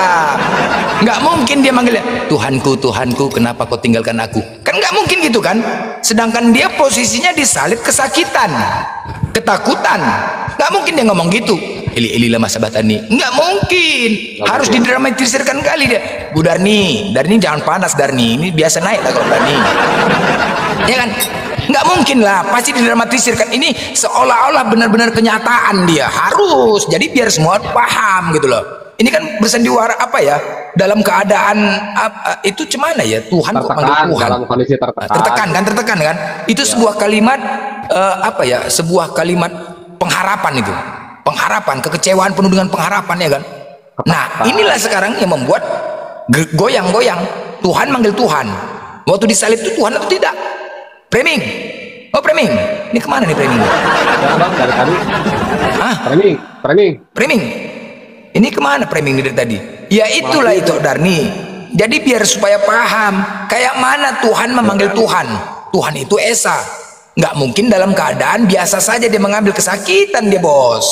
S9: Nggak mungkin dia manggilnya Tuhanku, Tuhanku, kenapa kau tinggalkan aku? Kan nggak mungkin gitu kan? Sedangkan dia posisinya disalib kesakitan, ketakutan. Nggak mungkin dia ngomong gitu. Eli lama sabatani. Nggak mungkin. Harus didramatisirkan kali dia. Bu Darni jangan panas Darni. Ini biasa naik lah kalau Darni. Ya kan? Nggak mungkin lah. Pasti didramatisirkan. Ini seolah-olah benar-benar kenyataan dia. Harus. Jadi biar semua paham gitu loh. Ini kan bersandiwara apa ya? Dalam keadaan itu cemana ya? Tuhan kok panggil Tuhan.
S8: Dalam kondisi tertekan.
S9: Tertekan kan? Itu sebuah kalimat apa ya? Sebuah kalimat pengharapan itu. Pengharapan, kekecewaan penuh dengan pengharapan ya kan? Nah, inilah sekarang yang membuat goyang-goyang. Tuhan manggil Tuhan. Waktu disalib itu Tuhan atau tidak? Framing. Oh, framing. Ini kemana nih framing?
S8: Ya, Bang, dari tadi.
S9: Hah?
S8: Framing.
S9: Ini kemana framing dari tadi? Ya itulah itu Darni. Jadi biar supaya paham kayak mana Tuhan memanggil Tuhan. Tuhan itu Esa. Nggak mungkin dalam keadaan biasa saja dia mengambil kesakitan dia bos.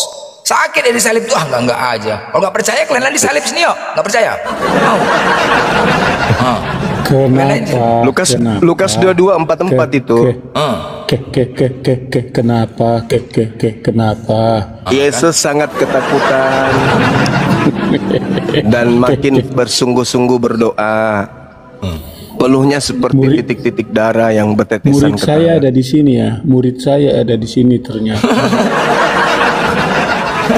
S9: Sakit dia disalib tuh enggak aja. Kalau nggak percaya kalian disalib sini yuk. Nggak percaya? Mau?
S1: Kenapa? Lukas 22:44 itu.
S10: Kenapa?
S1: Yesus sangat ketakutan dan makin bersungguh-sungguh berdoa. Peluhnya seperti titik-titik darah yang bertetesan.
S10: Murid saya ada di sini ya. Murid saya ada di sini ternyata.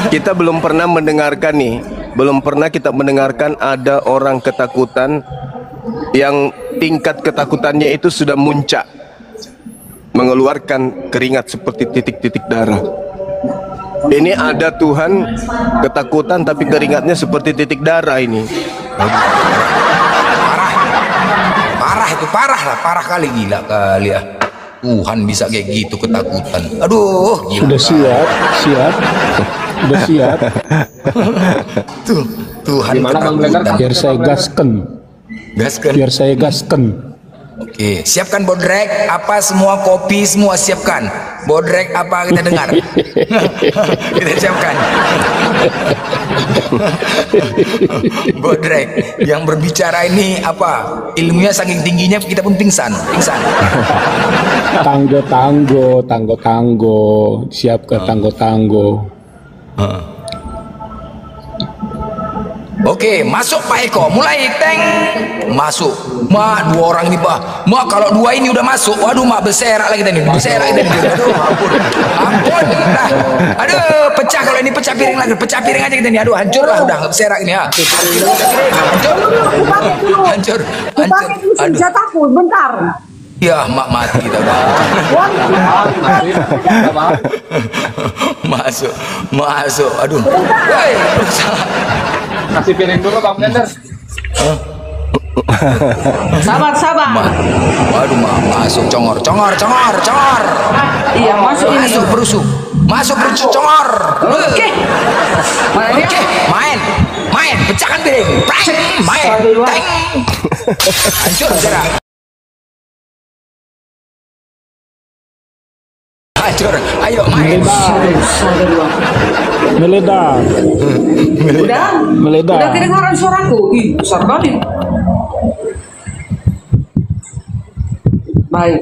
S1: Kita belum pernah mendengarkan nih. Belum pernah kita mendengarkan ada orang ketakutan yang tingkat ketakutannya itu sudah muncak, mengeluarkan keringat seperti titik-titik darah. Ini ada Tuhan ketakutan tapi keringatnya seperti titik darah ini.
S9: Parah kali, gila kali ya. Tuhan bisa kayak gitu ketakutan. Aduh, gila.
S10: Udah siap. Udah siap.
S9: Tuhan
S10: ketakutan. Biar saya gaskan. Biar saya gaskan.
S9: Oke, siapkan bodrek, apa semua kopi semua siapkan. Bodrek apa kita dengar? Kita siapkan. Bodrek yang berbicara ini apa? Ilmunya saking tingginya kita pun pingsan.
S10: Tanggo. Siapkan tanggo.
S9: Oke, masuk Pak Eko, mulai teng, masuk. Mak, dua orang ini Pak. Mak, kalau dua ini udah masuk, waduh Mak berserak lagi tadi. Aduh, ampun. Nah, aduh, pecah kalau ini pecah piring lagi, pecah piring aja kita nih. Aduh, hancur lah udah berserak ini ya. Hancur.
S11: Aduh. Senjataku, bentar.
S9: Ya, Mak mati kita. Masuk. Aduh. Woi,
S8: kasih piring dulu Bang Blender.
S2: Sabar.
S9: Waduh, masuk congor.
S2: Iya, masuk ini.
S9: Masuk berusuk congor.
S2: Oke.
S9: Main, pecahkan piring. Main. Teng. Hancur sekarang. Ayo main.
S10: Meledak.
S2: Udah kedengaran suaraku. Ih, besar kali. Baik.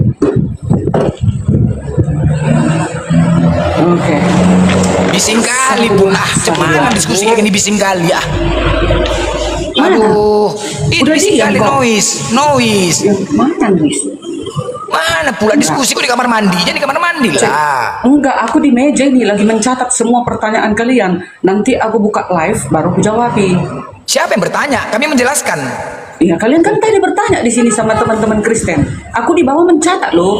S2: Oke.
S9: Bising kali pun cemana diskusi kayak gini bising kali ya. Aduh, itu
S2: Udah
S9: isi
S2: diam
S9: kali
S2: kok.
S9: noise.
S2: Mana Luis?
S9: Mana pula diskusi kok di kamar mandi? Jangan di kamar mandi lah.
S2: Enggak, aku di meja ini lagi mencatat semua pertanyaan kalian. Nanti aku buka live baru aku jawabi.
S9: Siapa yang bertanya? Kami menjelaskan.
S2: Iya, kalian kan tadi bertanya di sini sama teman-teman Kristen. Aku di bawah mencatat loh.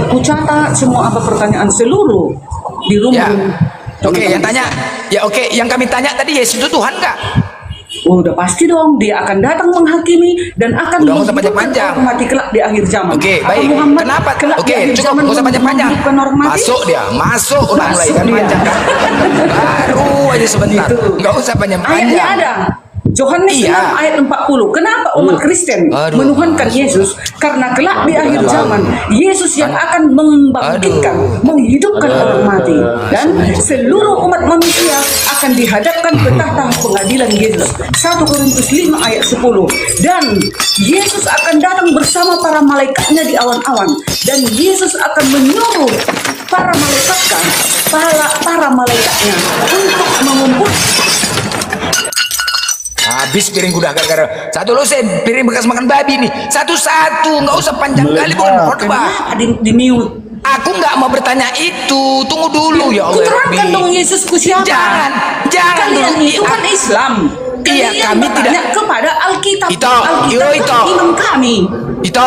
S2: Ku catat semua apa pertanyaan seluruh di rumah.
S9: Ya. Oke, yang tanya. Ya oke, yang kami tanya tadi Yesus itu Tuhan nggak?
S2: Oh, udah pasti dong, dia akan datang menghakimi dan akan
S9: Udah, nggak usah panjang-panjang.
S2: orang mati kelak di akhir zaman.
S9: Oke,
S2: Apa
S9: baik.
S2: Muhammad
S9: Kenapa?
S2: kelak di
S9: Oke,
S2: akhir
S9: cukup.
S2: zaman
S9: Nggak usah panjang-panjang.
S2: menghidupkan orang mati?
S9: Masuk dia, masuk. Udah mulai
S2: Masuk
S9: kan
S2: dia.
S9: panjang kan? Baru aja sebentar.
S2: Gitu.
S9: Nggak usah
S2: Ayatnya
S9: panjang-panjang.
S2: ada. Yohanes
S9: Iya.
S2: 6 ayat 40. Kenapa umat Kristen
S9: Aduh.
S2: menuhankan Yesus? Karena kelak di akhir zaman Yesus yang akan membangkitkan, menghidupkan orang mati, dan seluruh umat manusia akan dihadapkan ke tahta pengadilan Yesus. 1 Korintus 5 ayat 10. Dan Yesus akan datang bersama para malaikatnya di awan-awan, dan Yesus akan menyuruh para malaikatnya untuk mengumpul.
S9: Habis piring udah gara-gara satu lu piring bekas makan babi nih. Satu-satu, nggak usah panjang kali bukan khotbah.
S2: Di mute.
S9: Aku nggak mau bertanya itu. Tunggu dulu ya Allah.
S2: Terangkan dong Yesusku siapa?
S9: Jangan
S2: Kalian
S9: dulu.
S2: itu kan Islam.
S9: Iya,
S2: Kalian
S9: kami
S2: bertanya
S9: tidak-
S2: kepada Alkitab.
S9: Ito,
S2: Alkitab
S9: Ito.
S2: kan iman kami.
S9: Itu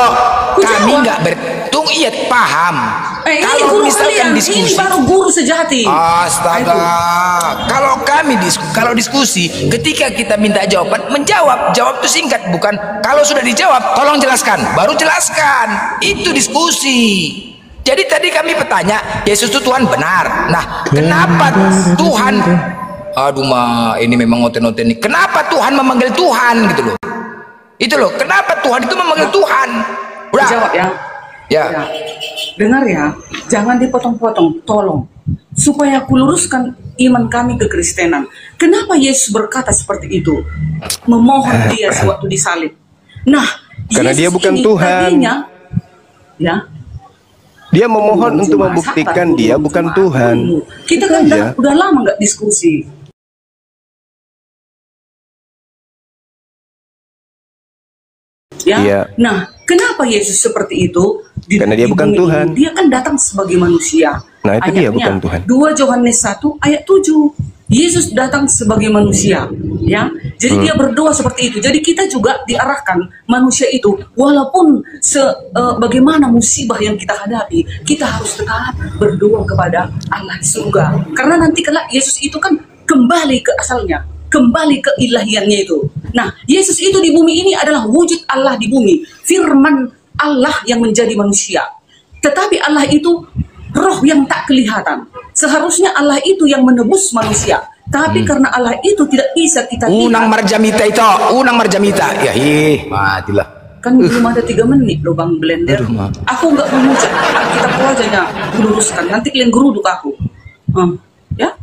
S9: kami
S2: jawab.
S9: nggak bertung iya paham.
S2: Ini
S9: Kalau
S2: guru
S9: misalkan
S2: kalian, ini
S9: diskusi,
S2: baru guru sejati.
S9: astaga. Kalau kami kalau diskusi, ketika kita minta jawaban, jawab itu singkat, bukan kalau sudah dijawab, tolong jelaskan, baru jelaskan. Itu diskusi. Jadi tadi kami bertanya, Yesus itu Tuhan benar. Nah, kenapa Tuhan? Aduh ini memang ngoten-ngoten nih. Kenapa Tuhan memanggil Tuhan gitu loh? Itu loh, kenapa Tuhan itu memanggil Tuhan? Udah.
S2: Jawab ya.
S9: Ya.
S2: Dengar ya, jangan dipotong-potong, tolong. Supaya aku luruskan iman kami kekristenan. Kenapa Yesus berkata seperti itu? Memohon dia sewaktu disalib. Nah,
S1: Karena dia
S2: Yesus
S1: bukan
S2: ini
S1: Tuhan.
S2: tadinya, ya,
S1: Dia memohon untuk
S2: Cuma
S1: membuktikan
S2: sabar,
S1: dia
S2: cuma
S1: bukan
S2: sabar
S1: Tuhan.
S2: dulu. Kita kan
S1: Itu aja.
S2: udah lama nggak diskusi. Ya.
S1: Iya.
S2: Nah, kenapa Yesus seperti itu?
S1: Karena dia bukan
S2: bumi
S1: Tuhan.
S2: ini? Dia kan datang sebagai manusia.
S1: Nah, itu dia bukan Tuhan.
S2: 2 Yohanes 1 ayat 7. Yesus datang sebagai manusia, ya. Jadi dia berdoa seperti itu. Jadi kita juga diarahkan manusia itu, walaupun bagaimana musibah yang kita hadapi, kita harus tetap berdoa kepada Allah di surga. Karena nanti kelak Yesus itu kan kembali ke asalnya, kembali ke ilahiannya itu. Nah, Yesus itu di bumi ini adalah wujud Allah di bumi, firman Allah yang menjadi manusia. Tetapi Allah itu roh yang tak kelihatan. Seharusnya Allah itu yang menebus manusia. Tapi karena Allah itu tidak bisa kita
S9: Unang
S2: lihat.
S9: marjamita itu, unang marjamita. Ya matilah.
S2: Kan belum ada 3 menit loh Bang Blender. Aku nggak memuja. Kita wajahnya luruskan. Nanti kalian geruduk aku. Ya?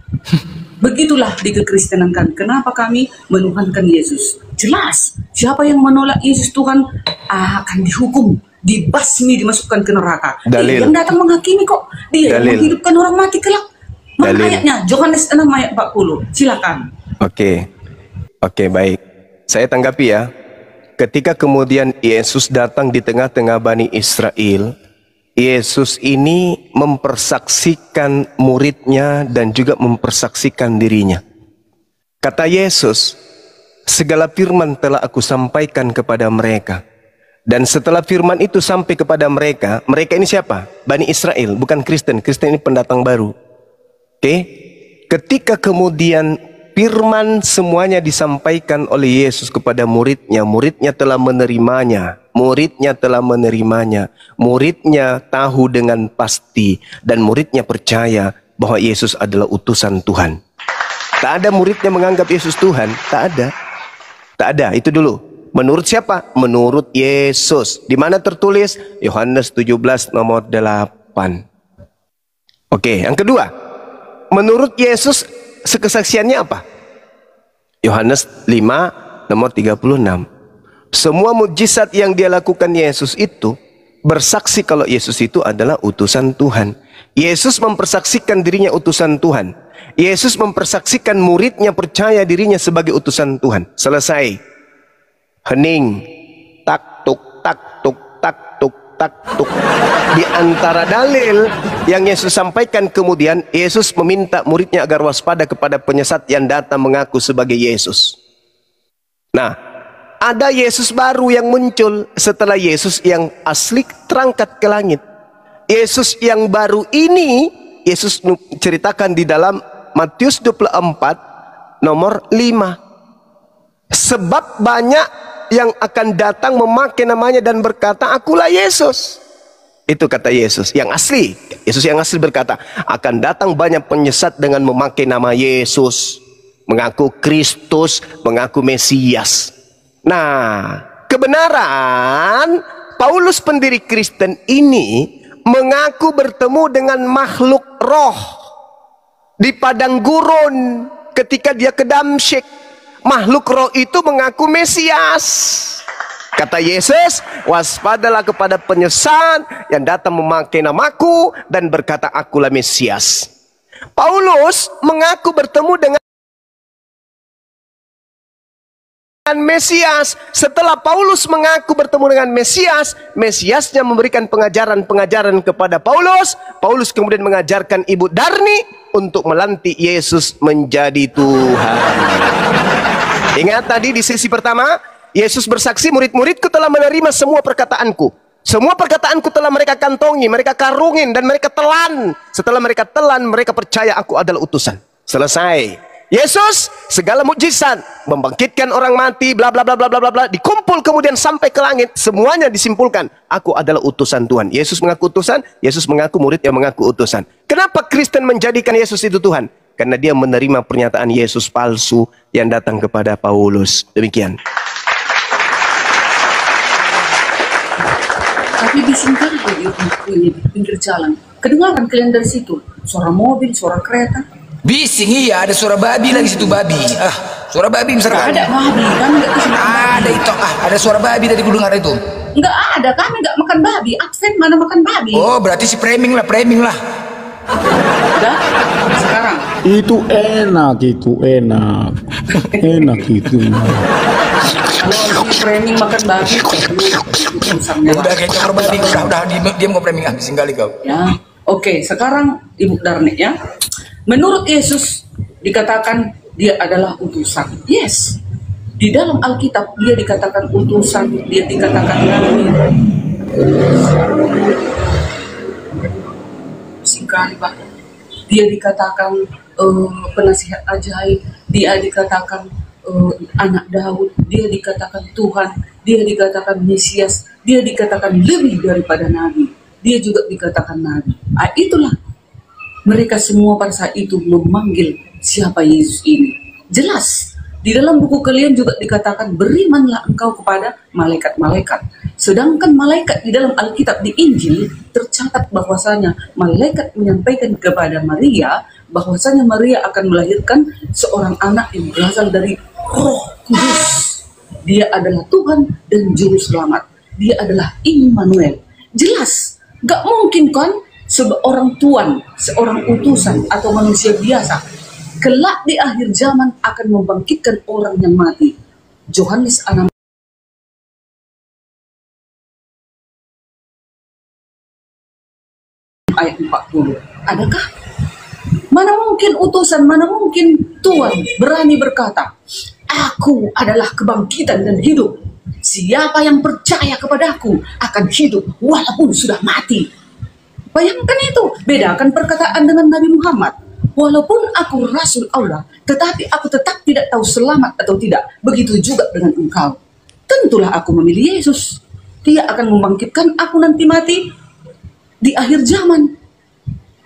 S2: Begitulah di kekristenan kan. Kenapa kami menuhankan Yesus? Jelas. Siapa yang menolak Yesus Tuhan akan dihukum, dibasmi, dimasukkan ke neraka.
S1: Dalil.
S2: Yang datang menghakimi kok. Dia yang
S1: Dalil.
S2: menghidupkan orang mati kelak. Mana
S1: Dalil.
S2: ayatnya? Yohanes 6 ayat 40. Silakan.
S1: Oke, baik. Saya tanggapi ya. Ketika kemudian Yesus datang di tengah-tengah Bani Israel, Yesus ini mempersaksikan muridnya dan juga mempersaksikan dirinya. Kata Yesus, segala firman telah aku sampaikan kepada mereka. Dan setelah firman itu sampai kepada mereka, mereka ini siapa? Bani Israel, bukan Kristen. Kristen ini pendatang baru. Oke? Ketika kemudian firman semuanya disampaikan oleh Yesus kepada muridnya, muridnya telah menerimanya, muridnya tahu dengan pasti, dan muridnya percaya bahwa Yesus adalah utusan Tuhan. Tak ada muridnya menganggap Yesus Tuhan, tak ada, itu dulu. Menurut siapa? Menurut Yesus. Di mana tertulis? Yohanes 17 nomor 8. Oke, yang kedua. Menurut Yesus kesaksiannya apa? Yohanes 5 nomor 36. Semua mujizat yang dia lakukan Yesus itu bersaksi kalau Yesus itu adalah utusan Tuhan. Yesus mempersaksikan dirinya utusan Tuhan. Yesus mempersaksikan muridnya percaya dirinya sebagai utusan Tuhan. Selesai. Hening. Tak tuk tak tuk tak tuk tak tuk. Di antara dalil yang Yesus sampaikan kemudian, Yesus meminta muridnya agar waspada kepada penyesat yang datang mengaku sebagai Yesus. Nah, ada Yesus baru yang muncul setelah Yesus yang asli terangkat ke langit. Yesus yang baru ini Yesus ceritakan di dalam Matius 24 nomor 5. Sebab banyak yang akan datang memakai namanya dan berkata, akulah Yesus. Itu kata Yesus yang asli. Yesus yang asli berkata, akan datang banyak penyesat dengan memakai nama Yesus, mengaku Kristus, mengaku Mesias. Nah, kebenaran Paulus pendiri Kristen ini mengaku bertemu dengan makhluk roh di padang gurun ketika dia ke Damsyik. Makhluk roh itu mengaku Mesias. Kata Yesus, waspadalah kepada penyesat yang datang memakai namaku dan berkata akulah Mesias. Paulus mengaku bertemu dengan Mesias. Setelah Paulus mengaku bertemu dengan Mesias, Mesiasnya memberikan pengajaran-pengajaran kepada Paulus. Paulus kemudian mengajarkan Ibu Darni untuk melantik Yesus menjadi Tuhan. Ingat tadi di sesi pertama, Yesus bersaksi, murid-muridku telah menerima semua perkataanku. Semua perkataanku telah mereka kantongi, mereka karungin, dan mereka telan. Setelah mereka telan, mereka percaya aku adalah utusan. Selesai. Yesus segala mukjizat, membangkitkan orang mati, bla bla bla bla bla bla, dikumpul kemudian sampai ke langit, semuanya disimpulkan aku adalah utusan Tuhan. Yesus mengaku utusan, Yesus mengaku murid yang mengaku utusan. Kenapa Kristen menjadikan Yesus itu Tuhan? Karena dia menerima pernyataan Yesus palsu yang datang kepada Paulus. Demikian.
S2: Tapi bising kali di pinggir jalan. Kedengaran kalian dari situ? Suara mobil, suara kereta.
S9: Bising, iya, ada suara babi lagi situ, babi. Suara babi misalkan.
S2: Ada babi, kami nggak bisa makan babi.
S9: Ada itu, ada suara babi tadi ku dengar itu.
S2: Nggak ada, kami nggak makan babi. Advent mana makan babi?
S9: Oh, berarti si framing lah.
S2: Udah, sekarang.
S10: Itu enak, enak itu.
S2: Kalau si framing makan babi,
S9: udah kayak cokor babi, udah dia mau framing bising kali kau.
S2: Ya, oke. Sekarang Ibu Darni ya. Menurut Yesus dikatakan dia adalah utusan. Yes. Di dalam Alkitab dia dikatakan utusan, dia dikatakan nabi. Singkali Pak. Dia dikatakan penasihat ajaib, dia dikatakan anak Daud, dia dikatakan Tuhan, dia dikatakan Mesias, dia dikatakan lebih daripada nabi. Dia juga dikatakan nabi. Itulah mereka semua pada saat itu memanggil siapa Yesus ini. Jelas, di dalam buku kalian juga dikatakan berimanlah engkau kepada malaikat-malaikat. Sedangkan malaikat di dalam Alkitab di Injil tercatat bahwasanya malaikat menyampaikan kepada Maria bahwasanya Maria akan melahirkan seorang anak yang berasal dari Roh Kudus. Dia adalah Tuhan dan Juru Selamat. Dia adalah Immanuel. Jelas, gak mungkin kan seorang tuan, seorang utusan atau manusia biasa kelak di akhir zaman akan membangkitkan orang yang mati. Yohanes 6 ayat 40. Adakah? Mana mungkin utusan, mana mungkin tuan berani berkata, aku adalah kebangkitan dan hidup. Siapa yang percaya kepadaku akan hidup walaupun sudah mati. Bayangkan itu, bedakan perkataan dengan Nabi Muhammad. Walaupun aku Rasul Allah, tetapi aku tetap tidak tahu selamat atau tidak. Begitu juga dengan engkau. Tentulah aku memilih Yesus. Dia akan membangkitkan aku nanti mati di akhir zaman.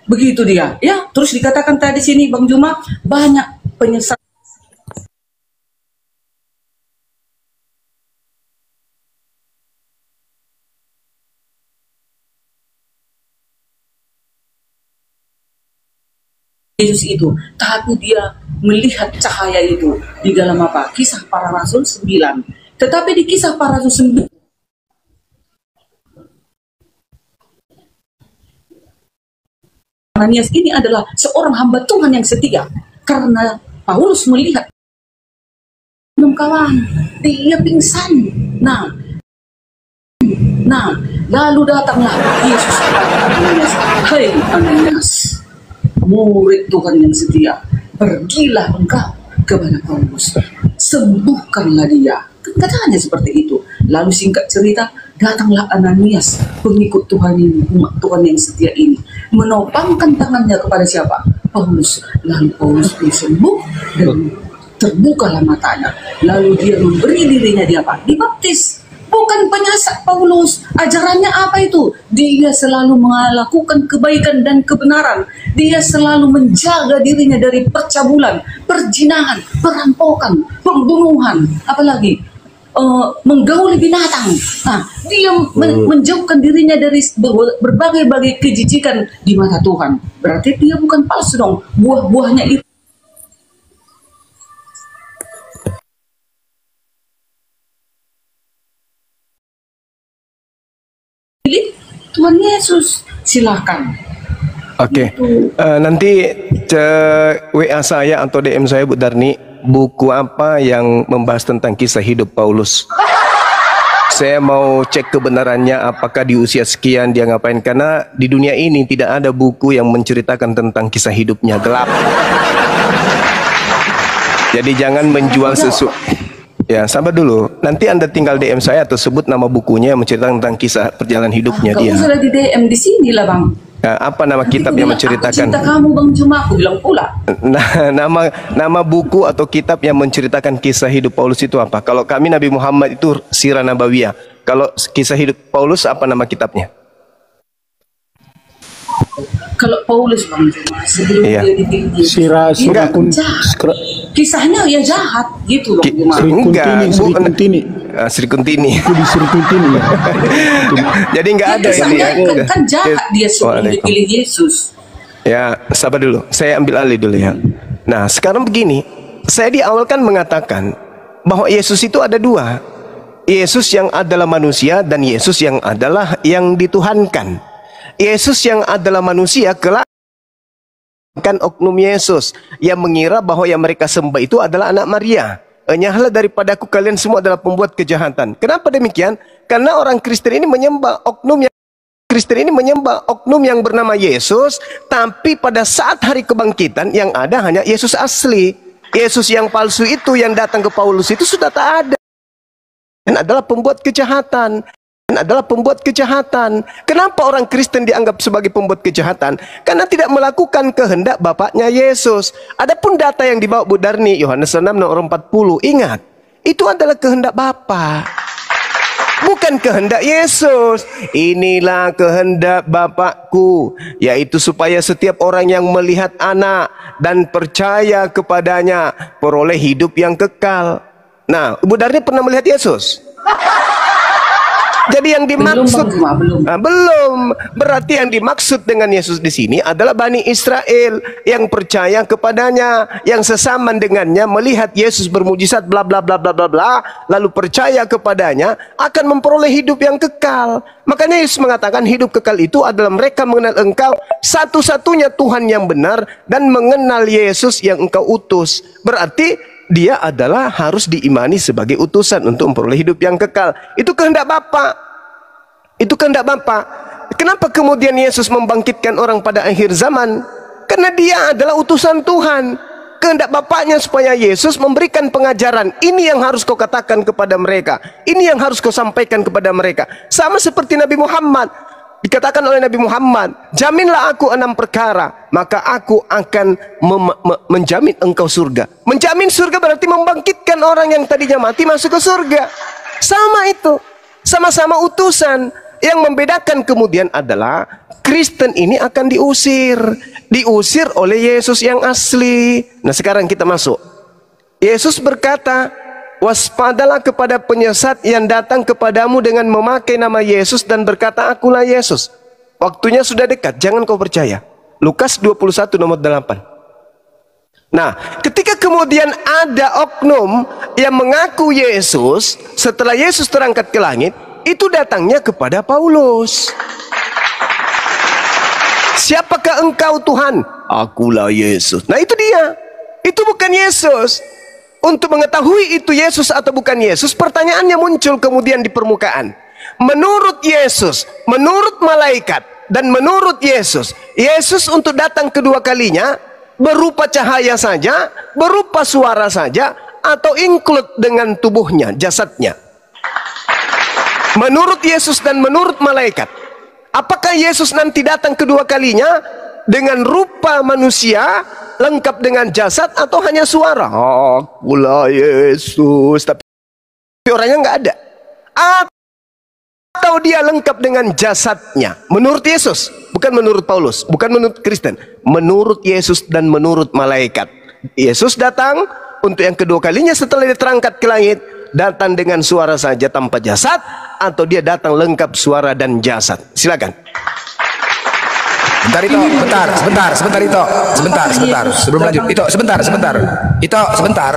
S2: Begitu dia. Ya, terus dikatakan tadi sini Bang Juma, banyak penyesat. Yesus itu, tapi dia melihat cahaya itu di dalam apa? Kisah Para Rasul 9. Tetapi di Kisah Para Rasul 9 Ananias ini adalah seorang hamba Tuhan yang setia karena Paulus melihat belum kawan. Dia pingsan. Nah, lalu datanglah Yesus kepada Ananias. Hai Ananias, murid Tuhan yang setia, pergilah engkau kepada Paulus, sembuhkanlah dia. Katanya seperti itu. Lalu singkat cerita, datanglah Ananias, pengikut Tuhan ini, umat Tuhan yang setia ini, menopangkan tangannya kepada siapa? Paulus. Lalu Paulus sembuh dan terbukalah matanya. Lalu dia memberi dirinya dibaptis. Bukan penyasak Paulus. Ajarannya apa itu? Dia selalu melakukan kebaikan dan kebenaran. Dia selalu menjaga dirinya dari percabulan, perzinahan, perampokan, pembunuhan, apalagi menggauli binatang. Nah, dia menjauhkan dirinya dari berbagai-bagai kejijikan di mata Tuhan. Berarti dia bukan palsu dong. Buah-buahnya itu Tuhan Yesus. Silakan.
S1: Oke. Nanti WA saya atau DM saya Bu Darni, buku apa yang membahas tentang kisah hidup Paulus. Saya mau cek kebenarannya, apakah di usia sekian dia ngapain, karena di dunia ini tidak ada buku yang menceritakan tentang kisah hidupnya, gelap. Jadi jangan menjual sesuatu. Ya, sabar dulu. Nanti Anda tinggal DM saya atau sebut nama bukunya yang menceritakan tentang kisah perjalanan hidupnya dia.
S2: Kamu sudah di DM di sini lah, Bang.
S1: Nah, apa nama kitab yang menceritakan?
S2: Aku cinta kamu, Bang, cuma aku bilang pula.
S1: Nah, nama buku atau kitab yang menceritakan kisah hidup Paulus itu apa? Kalau kami Nabi Muhammad itu Sirah Nabawiyah. Kalau kisah hidup Paulus apa nama kitabnya?
S2: Kalau Paulus, Bang, sebelum dia dipilih, kisahnya ya jahat gitu loh. Sri Kuntini. Jadi nggak ada ini. Kan jahat dia sebelum dipilih Yesus.
S1: Ya, sabar dulu. Saya ambil alih dulu ya. Nah, sekarang begini. Saya di awal kan mengatakan bahwa Yesus itu ada dua. Yesus yang adalah manusia dan Yesus yang adalah yang dituhankan. Yesus yang adalah manusia kelak kan oknum Yesus yang mengira bahwa yang mereka sembah itu adalah anak Maria. Enyahlah daripadaku kalian semua adalah pembuat kejahatan. Kenapa demikian? Karena orang Kristen ini menyembah oknum yang bernama Yesus, tapi pada saat hari kebangkitan yang ada hanya Yesus asli. Yesus yang palsu itu yang datang ke Paulus itu sudah tak ada. Dan adalah pembuat kejahatan. Kenapa orang Kristen dianggap sebagai pembuat kejahatan? Karena tidak melakukan kehendak Bapaknya Yesus. Adapun data yang dibawa Bu Darni, Yohanes 6 nomor 40, ingat, itu adalah kehendak Bapa, bukan kehendak Yesus. Inilah kehendak Bapakku, yaitu supaya setiap orang yang melihat Anak dan percaya kepadanya peroleh hidup yang kekal. Nah, Bu Darni pernah melihat Yesus? Jadi yang dimaksud belum. Berarti yang dimaksud dengan Yesus di sini adalah Bani Israel yang percaya kepadanya, yang sesaman dengannya melihat Yesus bermujizat bla bla bla bla bla bla, lalu percaya kepadanya akan memperoleh hidup yang kekal. Makanya Yesus mengatakan hidup kekal itu adalah mereka mengenal Engkau satu-satunya Tuhan yang benar dan mengenal Yesus yang Engkau utus. Berarti dia adalah harus diimani sebagai utusan untuk memperoleh hidup yang kekal. Itu kehendak Bapa. Kenapa kemudian Yesus membangkitkan orang pada akhir zaman? Karena dia adalah utusan Tuhan. Kehendak Bapaknya supaya Yesus memberikan pengajaran. Ini yang harus kau katakan kepada mereka. Ini yang harus kau sampaikan kepada mereka. Sama seperti Nabi Muhammad. Dikatakan oleh Nabi Muhammad, jaminlah aku 6 perkara, maka aku akan menjamin engkau surga. Menjamin surga berarti membangkitkan orang yang tadinya mati masuk ke surga. Sama itu, sama-sama utusan. Yang membedakan kemudian adalah Kristen ini akan diusir oleh Yesus yang asli. Nah, sekarang kita masuk. Yesus berkata, waspadalah kepada penyesat yang datang kepadamu dengan memakai nama Yesus dan berkata, akulah Yesus. Waktunya sudah dekat, jangan kau percaya. Lukas 21 nomor 8. Nah, ketika kemudian ada oknum yang mengaku Yesus, setelah Yesus terangkat ke langit, itu datangnya kepada Paulus. Siapakah engkau Tuhan? Akulah Yesus. Nah, itu dia. Itu bukan Yesus. Untuk mengetahui itu Yesus atau bukan Yesus, pertanyaannya muncul kemudian di permukaan. Menurut Yesus, menurut malaikat, dan menurut Yesus, Yesus untuk datang kedua kalinya berupa cahaya saja, berupa suara saja, atau include dengan tubuhnya, jasadnya. Menurut Yesus dan menurut malaikat, apakah Yesus nanti datang kedua kalinya dengan rupa manusia, lengkap dengan jasad, atau hanya suara? Akulah Yesus, tapi orangnya nggak ada. Atau dia lengkap dengan jasadnya? Menurut Yesus, bukan menurut Paulus, bukan menurut Kristen, menurut Yesus dan menurut malaikat. Yesus datang untuk yang kedua kalinya setelah dia terangkat ke langit, datang dengan suara saja tanpa jasad, atau dia datang lengkap suara dan jasad? Silakan.
S9: Bentar itu, sebentar itu, sebentar. Sebelum lanjut, itu sebentar.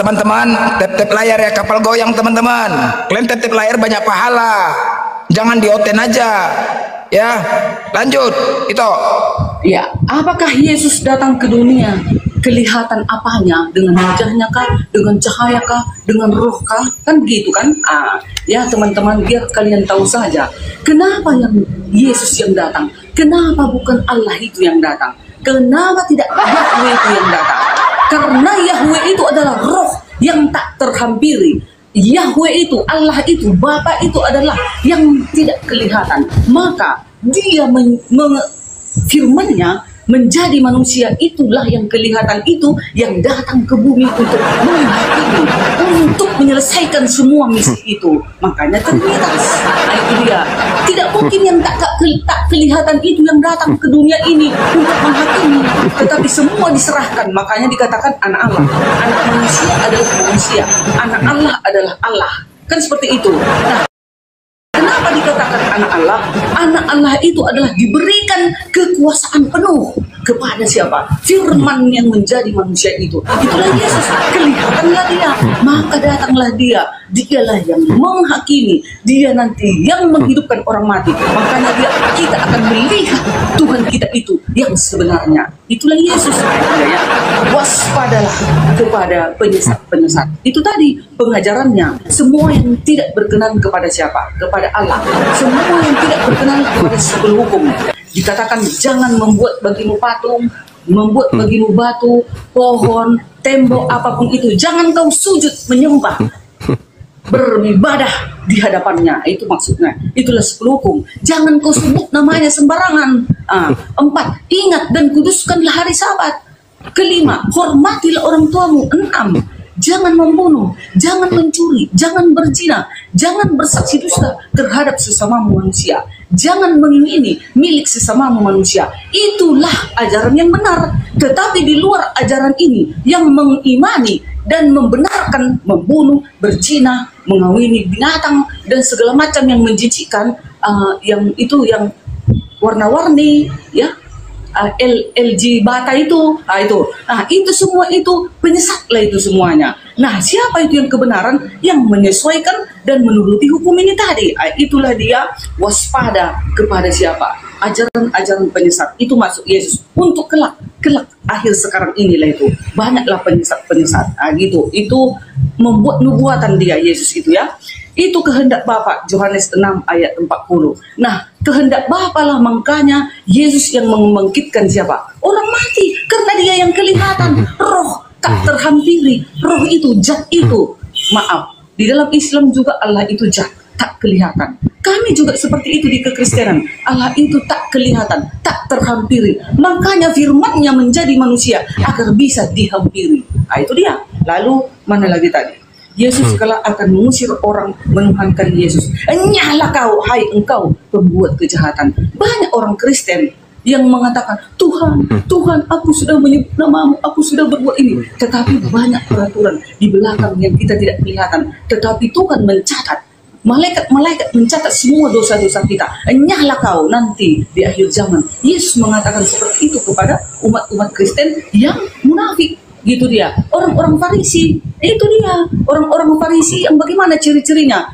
S9: Teman-teman, tap layar ya, kapal goyang teman-teman. Kalian tap layar banyak pahala, jangan di oten aja. Ya, lanjut itu.
S2: Ya, apakah Yesus datang ke dunia? Kelihatan apanya? Dengan wajahnya kah? Dengan cahaya kah? Dengan roh kah? Kan gitu kan? Ya teman-teman, biar kalian tahu saja. Kenapa yang Yesus yang datang? Kenapa bukan Allah itu yang datang? Kenapa tidak Yahweh itu yang datang? Karena Yahweh itu adalah roh yang tak terhampiri. Yahweh itu, Allah itu, Bapa itu adalah yang tidak kelihatan. Maka dia firman-Nya menjadi manusia, itulah yang kelihatan, itu yang datang ke bumi untuk menghakimi, untuk menyelesaikan semua misi itu. Makanya terbatas. Nah, itu dia. Tidak mungkin yang tak kelihatan itu yang datang ke dunia ini untuk menghakimi, tetapi semua diserahkan. Makanya dikatakan anak Allah. Anak manusia adalah manusia, anak Allah adalah Allah. Kan seperti itu. Nah, kenapa dikatakan anak Allah? Anak Allah itu adalah diberikan kekuasaan penuh kepada siapa? Firman yang menjadi manusia itu. Itulah Yesus. Kelihatanlah dia, maka datanglah dia. Dialah yang menghakimi. Dia nanti yang menghidupkan orang mati. Makanya kita akan melihat Tuhan kita itu yang sebenarnya. Itulah Yesus. Ya. Waspadalah kepada penyesat-penyesat. Itu tadi pengajarannya. Semua yang tidak berkenan kepada siapa? Kepada Allah. Semua yang tidak berkenan kepada sebelum hukum. Dikatakan jangan membuat bagimu patung, membuat bagimu batu, pohon, tembok, apapun itu. Jangan kau sujud menyembah, beribadah di hadapannya. Itu maksudnya. Itulah 10 hukum. Jangan kau sebut namanya sembarangan. 4. Ingat dan kuduskanlah hari Sabat. 5. Hormatilah orang tuamu. 6. Jangan membunuh, jangan mencuri, jangan berzina, jangan bersaksi dusta terhadap sesamamu manusia, jangan mengingini milik sesamamu manusia. Itulah ajaran yang benar. Tetapi di luar ajaran ini, yang mengimani dan membenarkan membunuh, berzina, mengawini binatang dan segala macam yang menjijikkan, yang warna-warni, ya. LG bata itu, itu semua itu penyesatlah itu semuanya. Nah, siapa itu yang kebenaran yang menyesuaikan dan menuruti hukum ini tadi? Itulah dia, waspada kepada siapa? Ajaran-ajaran penyesat. Itu masuk Yesus untuk kelak akhir sekarang inilah itu. Banyaklah penyesat-penyesat. Gitu. Itu membuat nubuatan dia Yesus itu ya. Itu kehendak Bapa, Yohanes 6 ayat 40. Nah, kehendak Bapa lah, makanya Yesus yang membangkitkan siapa? Orang mati, karena dia yang kelihatan. Roh tak terhampiri. Roh itu, zat itu. Maaf, di dalam Islam juga Allah itu zat, tak kelihatan. Kami juga seperti itu di kekristenan. Allah itu tak kelihatan, tak terhampiri. Makanya firman-Nya menjadi manusia agar bisa dihampiri. Itu dia. Lalu, mana lagi tadi? Yesus kelak akan mengusir orang menuhankan Yesus. Nyala kau, hai engkau pembuat kejahatan. Banyak orang Kristen yang mengatakan, Tuhan, aku sudah menyebut namamu, aku sudah berbuat ini. Tetapi banyak peraturan di belakang yang kita tidak kelihatan. Tetapi Tuhan mencatat, malaikat mencatat semua dosa-dosa kita. Nyala kau nanti di akhir zaman. Yesus mengatakan seperti itu kepada umat-umat Kristen yang munafik. Gitu dia. Orang-orang Farisi, itu dia. Orang-orang Farisi yang bagaimana ciri-cirinya?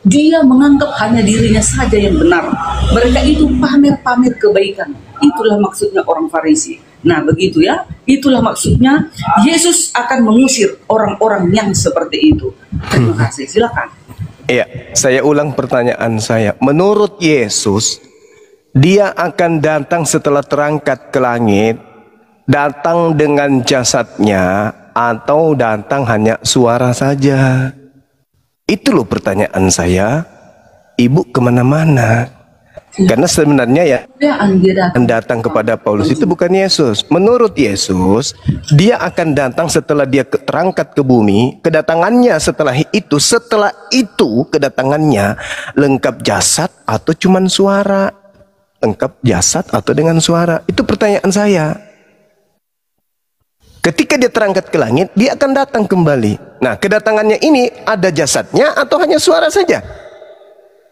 S2: Dia menganggap hanya dirinya saja yang benar. Mereka itu pamer-pamer kebaikan. Itulah maksudnya orang Farisi. Nah, begitu ya. Itulah maksudnya Yesus akan mengusir orang-orang yang seperti itu. Terima kasih. Silakan.
S1: Iya, saya ulang pertanyaan saya. Menurut Yesus, dia akan datang setelah terangkat ke langit, datang dengan jasadnya, atau datang hanya suara saja? Itu loh pertanyaan saya. Ibu kemana-mana. Karena sebenarnya ya yang datang kepada Paulus itu bukan Yesus. Menurut Yesus, dia akan datang setelah dia terangkat ke bumi. Kedatangannya setelah itu kedatangannya lengkap jasad atau cuman suara? Lengkap jasad atau dengan suara? Itu pertanyaan saya. Ketika dia terangkat ke langit, dia akan datang kembali. Nah, kedatangannya ini ada jasadnya atau hanya suara saja?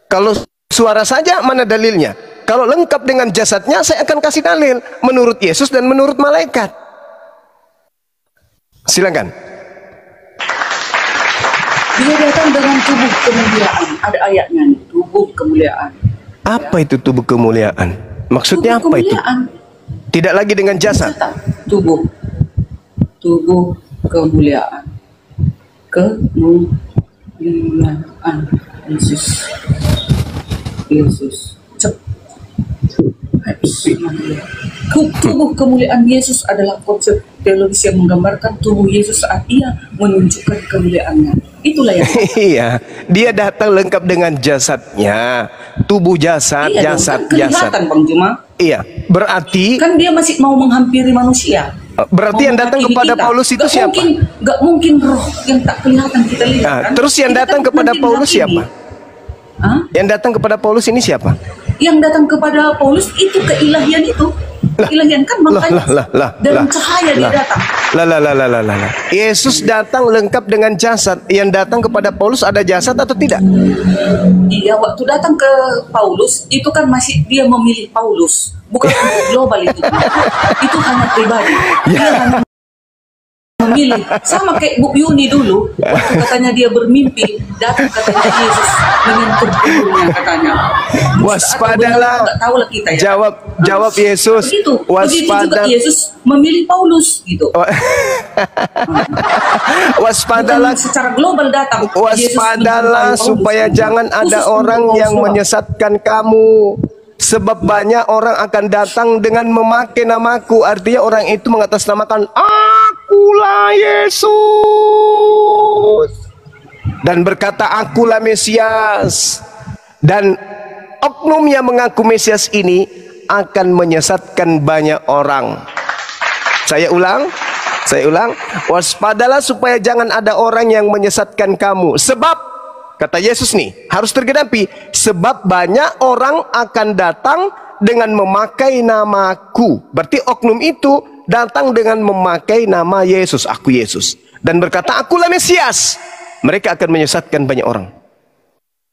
S1: Kalau suara saja, mana dalilnya? Kalau lengkap dengan jasadnya, saya akan kasih dalil menurut Yesus dan menurut malaikat. Silakan.
S2: Dia datang dengan tubuh kemuliaan. Ada ayatnya nih, tubuh kemuliaan.
S1: Apa itu tubuh kemuliaan? Maksudnya
S2: Tubuh
S1: apa itu?
S2: kemuliaan.
S1: Tidak lagi dengan jasad.
S2: Tubuh kemuliaan. Kemuliaan Yesus. Tubuh kemuliaan Yesus adalah konsep teologis yang menggambarkan tubuh Yesus saat ia menunjukkan kemuliaannya. Itulah yang
S1: Iya, dia datang lengkap dengan jasadnya, tubuh jasad,
S2: iya
S1: jasad,
S2: dong, kan
S1: jasad.
S2: kelihatan Bang Juma.
S1: Iya, berarti
S2: Kan dia masih mau menghampiri manusia.
S1: berarti yang datang kepada Paulus itu siapa?
S2: Gak mungkin roh yang tak kelihatan kita lihat.
S1: Nah,
S2: Kan?
S1: terus yang
S2: Kita
S1: datang
S2: kan
S1: kepada
S2: nanti
S1: Paulus
S2: menghakimi.
S1: siapa?
S2: Hah?
S1: Yang datang kepada Paulus ini siapa?
S2: Yang datang kepada Paulus itu keilahian itu. Keilahian kan makanya dalam cahaya dia datang.
S1: Yesus datang lengkap dengan jasad. Yang datang kepada Paulus ada jasad atau tidak?
S2: Iya, waktu datang ke Paulus itu kan masih dia memilih Paulus, bukan untuk global itu. Itu hanya pribadi. Dia hanya memilih, sama kayak Bu Yuni dulu waktu katanya dia bermimpi datang katanya Yesus menyentuh tubuhnya katanya.
S1: Waspadalah.
S2: Nggak tahu lah kita ya.
S1: Jawab Yesus.
S2: Begitu juga
S1: Waspada.
S2: Yesus memilih Paulus gitu.
S1: Waspadalah.
S2: Bukan secara global datang. Yesus
S1: Waspadalah
S2: menjumpai
S1: supaya
S2: Paulus.
S1: jangan ada
S2: Khusus
S1: orang
S2: untuk
S1: yang
S2: Paulus.
S1: menyesatkan kamu. Sebab banyak orang akan datang dengan memakai namaku. Artinya orang itu mengatasnamakan akulah Yesus. Dan berkata akulah Mesias. Dan oknum yang mengaku Mesias ini akan menyesatkan banyak orang. Saya ulang. Waspadalah supaya jangan ada orang yang menyesatkan kamu. Sebab kata Yesus nih, harus tergenapi. Sebab banyak orang akan datang dengan memakai namaku. Berarti oknum itu datang dengan memakai nama Yesus. Aku Yesus. Dan berkata, akulah Mesias. Mereka akan menyesatkan banyak orang.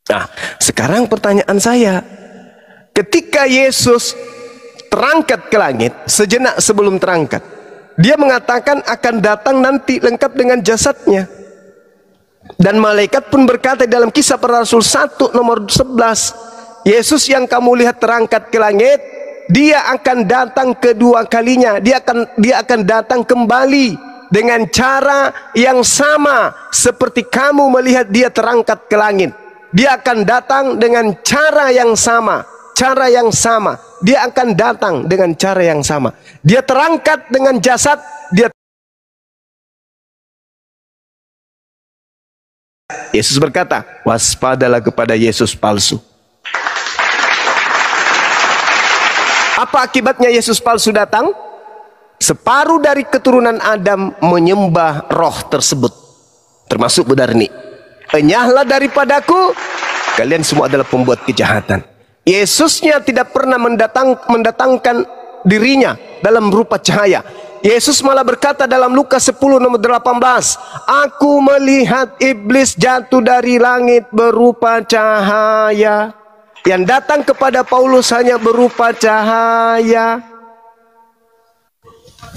S1: Nah, sekarang pertanyaan saya. Ketika Yesus terangkat ke langit, sejenak sebelum terangkat, dia mengatakan akan datang nanti lengkap dengan jasadnya. Dan malaikat pun berkata dalam Kisah Para Rasul 1 nomor 11, Yesus yang kamu lihat terangkat ke langit, dia akan datang kedua kalinya. Dia akan datang kembali dengan cara yang sama seperti kamu melihat dia terangkat ke langit. Dia akan datang dengan cara yang sama. Dia akan datang dengan cara yang sama. Dia terangkat dengan jasad, Yesus berkata, waspadalah kepada Yesus palsu. Apa akibatnya Yesus palsu datang? Separuh dari keturunan Adam menyembah roh tersebut, termasuk Budarni. Enyahlah daripadaku, kalian semua adalah pembuat kejahatan. Yesusnya tidak pernah mendatangkan dirinya dalam rupa cahaya. Yesus malah berkata dalam Lukas 10 nomor 18, aku melihat iblis jatuh dari langit berupa cahaya. Yang datang kepada Paulus hanya berupa cahaya.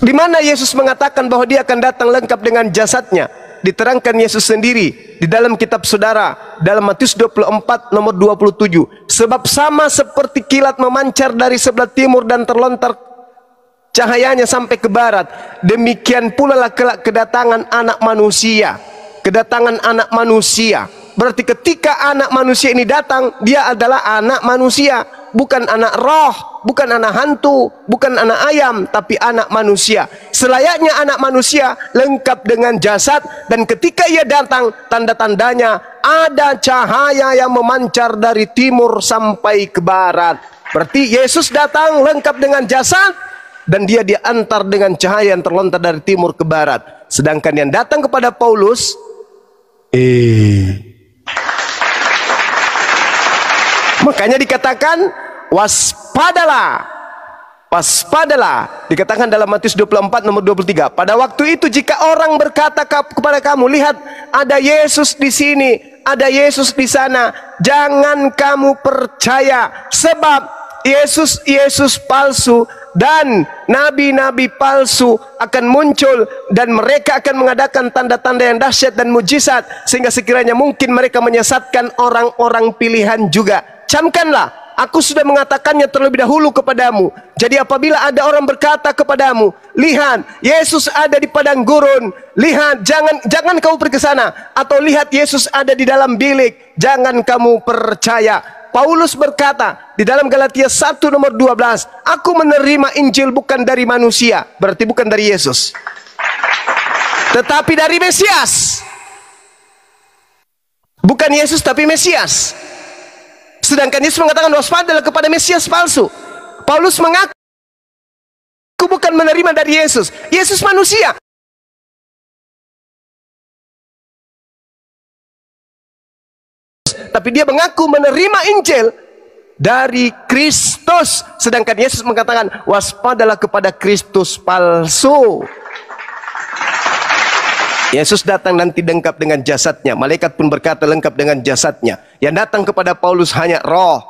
S1: Di mana Yesus mengatakan bahwa dia akan datang lengkap dengan jasadnya? Diterangkan Yesus sendiri di dalam kitab saudara, dalam Matius 24 nomor 27. Sebab sama seperti kilat memancar dari sebelah timur dan terlontar cahayanya sampai ke barat, demikian pula lah kelak kedatangan anak manusia. Kedatangan anak manusia berarti ketika anak manusia ini datang, dia adalah anak manusia, bukan anak roh, bukan anak hantu, bukan anak ayam, tapi anak manusia. Selayaknya anak manusia lengkap dengan jasad, dan ketika ia datang, tanda-tandanya ada cahaya yang memancar dari timur sampai ke barat. Berarti Yesus datang lengkap dengan jasad, dan dia diantar dengan cahaya yang terlontar dari timur ke barat. Sedangkan yang datang kepada Paulus, makanya dikatakan waspadalah, waspadalah. Dikatakan dalam Matius 24 nomor 23. Pada waktu itu jika orang berkata kepada kamu, lihat ada Yesus di sini, ada Yesus di sana, jangan kamu percaya, sebab Yesus palsu dan nabi-nabi palsu akan muncul, dan mereka akan mengadakan tanda-tanda yang dahsyat dan mujizat, sehingga sekiranya mungkin mereka menyesatkan orang-orang pilihan juga. Camkanlah, aku sudah mengatakannya terlebih dahulu kepadamu. Jadi apabila ada orang berkata kepadamu, lihat Yesus ada di padang gurun, lihat jangan kamu pergi ke sana, atau lihat Yesus ada di dalam bilik, jangan kamu percaya. Paulus berkata di dalam Galatia 1 nomor 12, aku menerima Injil bukan dari manusia, berarti bukan dari Yesus, tetapi dari Mesias. Bukan Yesus tapi Mesias. Sedangkan Yesus mengatakan waspadalah kepada Mesias palsu. Paulus mengaku bukan menerima dari Yesus. Yesus manusia, tapi dia mengaku menerima Injil dari Kristus. Sedangkan Yesus mengatakan waspadalah kepada Kristus palsu. Yesus datang nanti lengkap dengan jasadnya. Malaikat pun berkata lengkap dengan jasadnya. Yang datang kepada Paulus hanya roh.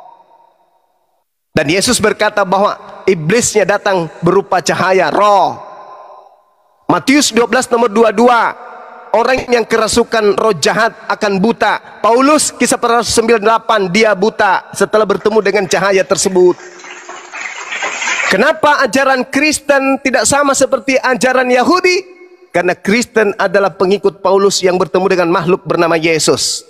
S1: Dan Yesus berkata bahwa iblisnya datang berupa cahaya roh. Matius 12 nomor 22. Orang yang kerasukan roh jahat akan buta. Paulus kisah para rasul 98, dia buta setelah bertemu dengan cahaya tersebut. Kenapa ajaran Kristen tidak sama seperti ajaran Yahudi? Karena Kristen adalah pengikut Paulus yang bertemu dengan makhluk bernama Yesus.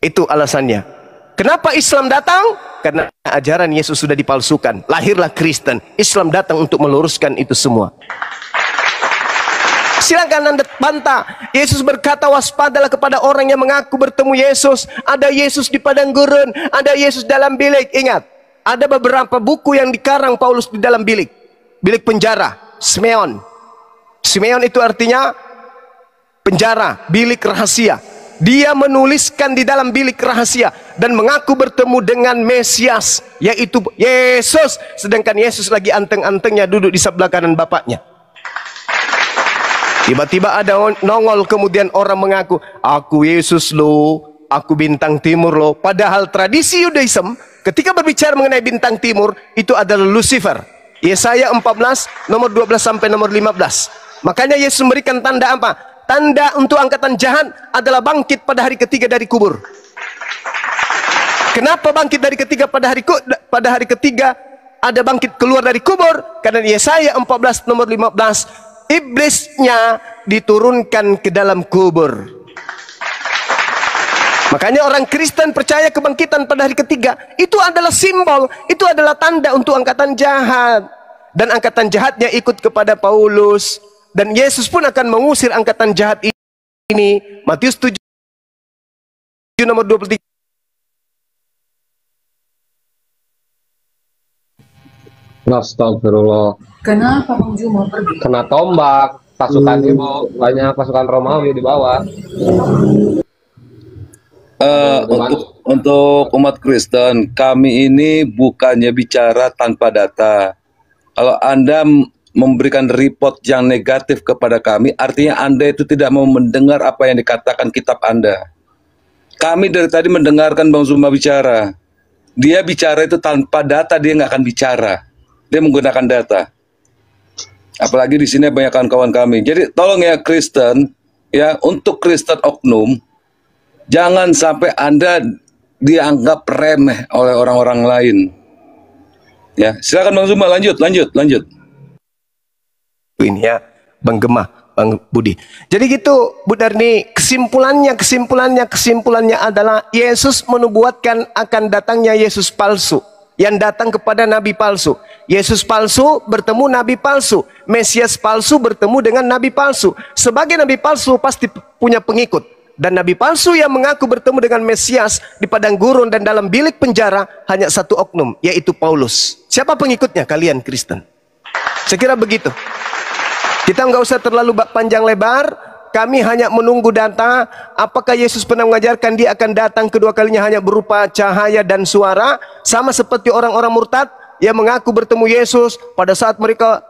S1: Itu alasannya. Kenapa Islam datang? Karena ajaran Yesus sudah dipalsukan. Lahirlah Kristen. Islam datang untuk meluruskan itu semua. Silakan Anda bantah. Yesus berkata waspadalah kepada orang yang mengaku bertemu Yesus. Ada Yesus di padang gurun, ada Yesus dalam bilik. Ingat, ada beberapa buku yang dikarang Paulus di dalam bilik. Bilik penjara, Simeon. Simeon itu artinya penjara, bilik rahasia. Dia menuliskan di dalam bilik rahasia dan mengaku bertemu dengan Mesias, yaitu Yesus. Sedangkan Yesus lagi anteng-antengnya duduk di sebelah kanan Bapaknya. Tiba-tiba ada nongol, kemudian orang mengaku, aku Yesus loh, aku bintang timur loh. Padahal tradisi Yudaism ketika berbicara mengenai bintang timur itu adalah Lucifer. Yesaya 14 nomor 12 sampai nomor 15. Makanya Yesus memberikan tanda apa? Tanda untuk angkatan jahat adalah bangkit pada hari ketiga dari kubur. Kenapa bangkit dari ketiga pada hari ketiga ada bangkit keluar dari kubur? Karena Yesaya 14 nomor 15, iblisnya diturunkan ke dalam kubur. Makanya orang Kristen percaya kebangkitan pada hari ketiga. Itu adalah simbol, itu adalah tanda untuk angkatan jahat. Dan angkatan jahatnya ikut kepada Paulus. Dan Yesus pun akan mengusir angkatan jahat ini. Matius 7 nomor 23.
S8: Astagfirullah.
S2: Kenapa Bang Juma pergi?
S8: Kena tombak. Pasukan ibu, banyak pasukan Romawi di bawah.
S12: Untuk umat Kristen, kami ini bukannya bicara tanpa data. Kalau Anda memberikan report yang negatif kepada kami, artinya Anda itu tidak mau mendengar apa yang dikatakan kitab Anda. Kami dari tadi mendengarkan Bang Zuma bicara. Dia bicara itu tanpa data, dia nggak akan bicara. Dia menggunakan data. Apalagi di sini banyak kawan-kawan kami. Jadi tolong ya Kristen, ya untuk Kristen oknum, jangan sampai Anda dianggap remeh oleh orang-orang lain. Ya, silakan Bang Zuma, lanjut.
S1: ini ya, Bang Gemah, Bang Budi. Jadi gitu, Bu Darni, kesimpulannya adalah Yesus menubuatkan akan datangnya Yesus palsu yang datang kepada nabi palsu. Yesus palsu bertemu nabi palsu, Mesias palsu bertemu dengan nabi palsu. Sebagai nabi palsu pasti punya pengikut, dan nabi palsu yang mengaku bertemu dengan Mesias di padang gurun dan dalam bilik penjara hanya satu oknum, yaitu Paulus. Siapa pengikutnya? Kalian Kristen. Saya kira begitu. Kita nggak usah terlalu panjang lebar. Kami hanya menunggu data. Apakah Yesus pernah mengajarkan dia akan datang kedua kalinya hanya berupa cahaya dan suara, sama seperti orang-orang murtad yang mengaku bertemu Yesus pada saat mereka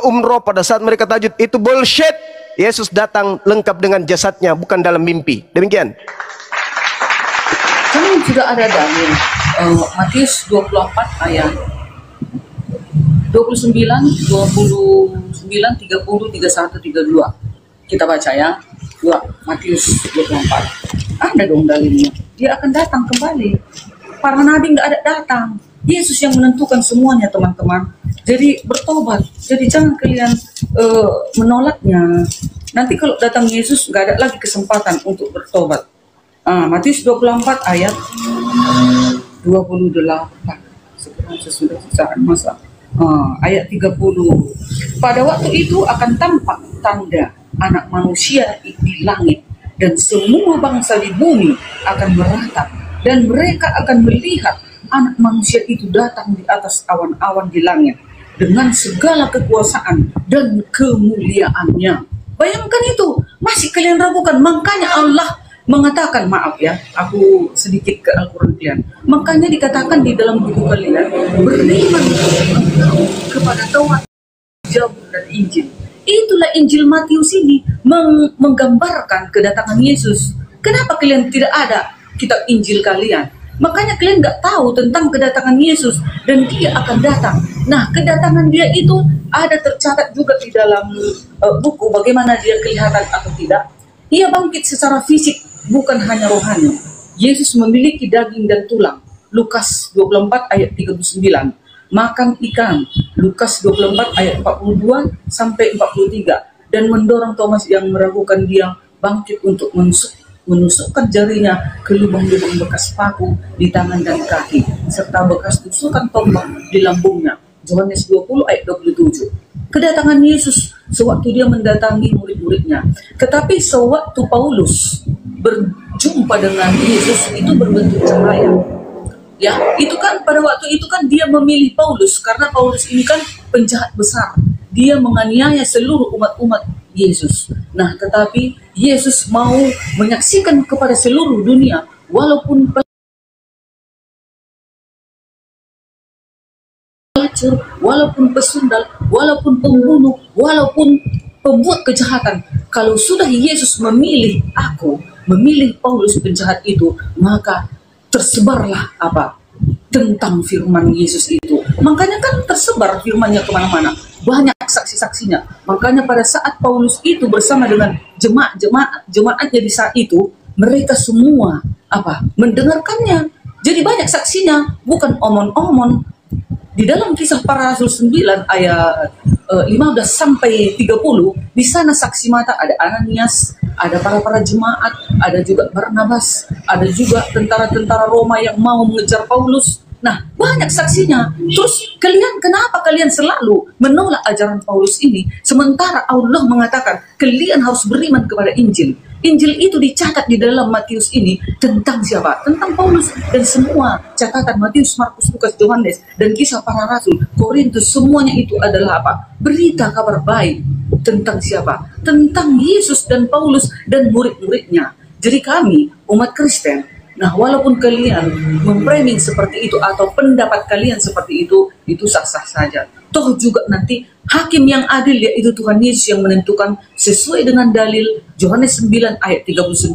S1: umroh, pada saat mereka tahajud. Itu bullshit. Yesus datang lengkap dengan jasadnya, bukan dalam mimpi. Demikian.
S2: Kan sudah ada dalil Matius 24 ayat 29, 30, 31, 32. Kita baca ya. Matius 24. Ada dong dalilnya. Dia akan datang kembali. Para nabi nggak ada datang. Yesus yang menentukan semuanya, teman-teman. Jadi bertobat. Jadi jangan kalian menolaknya. Nanti kalau datang Yesus nggak ada lagi kesempatan untuk bertobat. Matius 24 ayat 28. Sesudah saat masa. Ayat 30. Pada waktu itu akan tampak tanda anak manusia di langit, dan semua bangsa di bumi akan meratap, dan mereka akan melihat anak manusia itu datang di atas awan-awan di langit dengan segala kekuasaan dan kemuliaannya. Bayangkan itu, masih kalian ragukan. Makanya Allah mengatakan, maaf ya, aku sedikit ke Al-Quran kalian. Makanya dikatakan di dalam buku kalian, beriman kepada Taurat, Zabur, dan Injil. Itulah Injil Matius ini menggambarkan kedatangan Yesus. Kenapa kalian tidak ada kitab Injil kalian? Makanya kalian nggak tahu tentang kedatangan Yesus dan dia akan datang. Nah, kedatangan dia itu ada tercatat juga di dalam buku bagaimana dia kelihatan atau tidak. Ia bangkit secara fisik, bukan hanya rohani. Yesus memiliki daging dan tulang. Lukas 24 ayat 39. Makan ikan. Lukas 24 ayat 42 sampai 43. Dan mendorong Thomas yang meragukan dia bangkit untuk menusukkan jarinya ke lubang-lubang bekas paku di tangan dan kaki, serta bekas tusukan tombak di lambungnya. Yohanes 20 ayat 27. Kedatangan Yesus sewaktu dia mendatangi murid-muridnya. Tetapi sewaktu Paulus berjumpa dengan Yesus itu berbentuk cahaya. Ya, itu kan pada waktu itu kan dia memilih Paulus karena Paulus ini kan penjahat besar. Dia menganiaya seluruh umat-umat Yesus. Nah, tetapi Yesus mau menyaksikan kepada seluruh dunia, walaupun pelacur, walaupun pesundal, walaupun pembunuh, walaupun pembuat kejahatan. Kalau sudah Yesus memilih aku, memilih Paulus penjahat itu, maka tersebarlah apa? Tentang firman Yesus itu. Makanya kan tersebar firmannya kemana-mana. Banyak saksi-saksinya. Makanya pada saat Paulus itu bersama dengan jemaatnya di saat itu, mereka semua apa? Mendengarkannya. Jadi banyak saksinya, bukan omon-omon. Di dalam Kisah Para Rasul 9 ayat 15 sampai 30, di sana saksi mata ada Ananias, ada para jemaat, ada juga Barnabas, ada juga tentara-tentara Roma yang mau mengejar Paulus. Nah, banyak saksinya. Terus kenapa kalian selalu menolak ajaran Paulus ini, sementara Allah mengatakan kalian harus beriman kepada Injil. Injil itu dicatat di dalam Matius ini tentang siapa? Tentang Paulus, dan semua catatan Matius, Markus, Lukas, Yohanes, dan Kisah Para Rasul, Korintus, semuanya itu adalah apa? Berita kabar baik tentang siapa? Tentang Yesus dan Paulus dan murid-muridnya. Jadi kami, umat Kristen, nah walaupun kalian memframing seperti itu atau pendapat kalian seperti itu sah-sah saja. Toh juga nanti hakim yang adil, yaitu Tuhan Yesus yang menentukan sesuai dengan dalil Yohanes 9 ayat 39.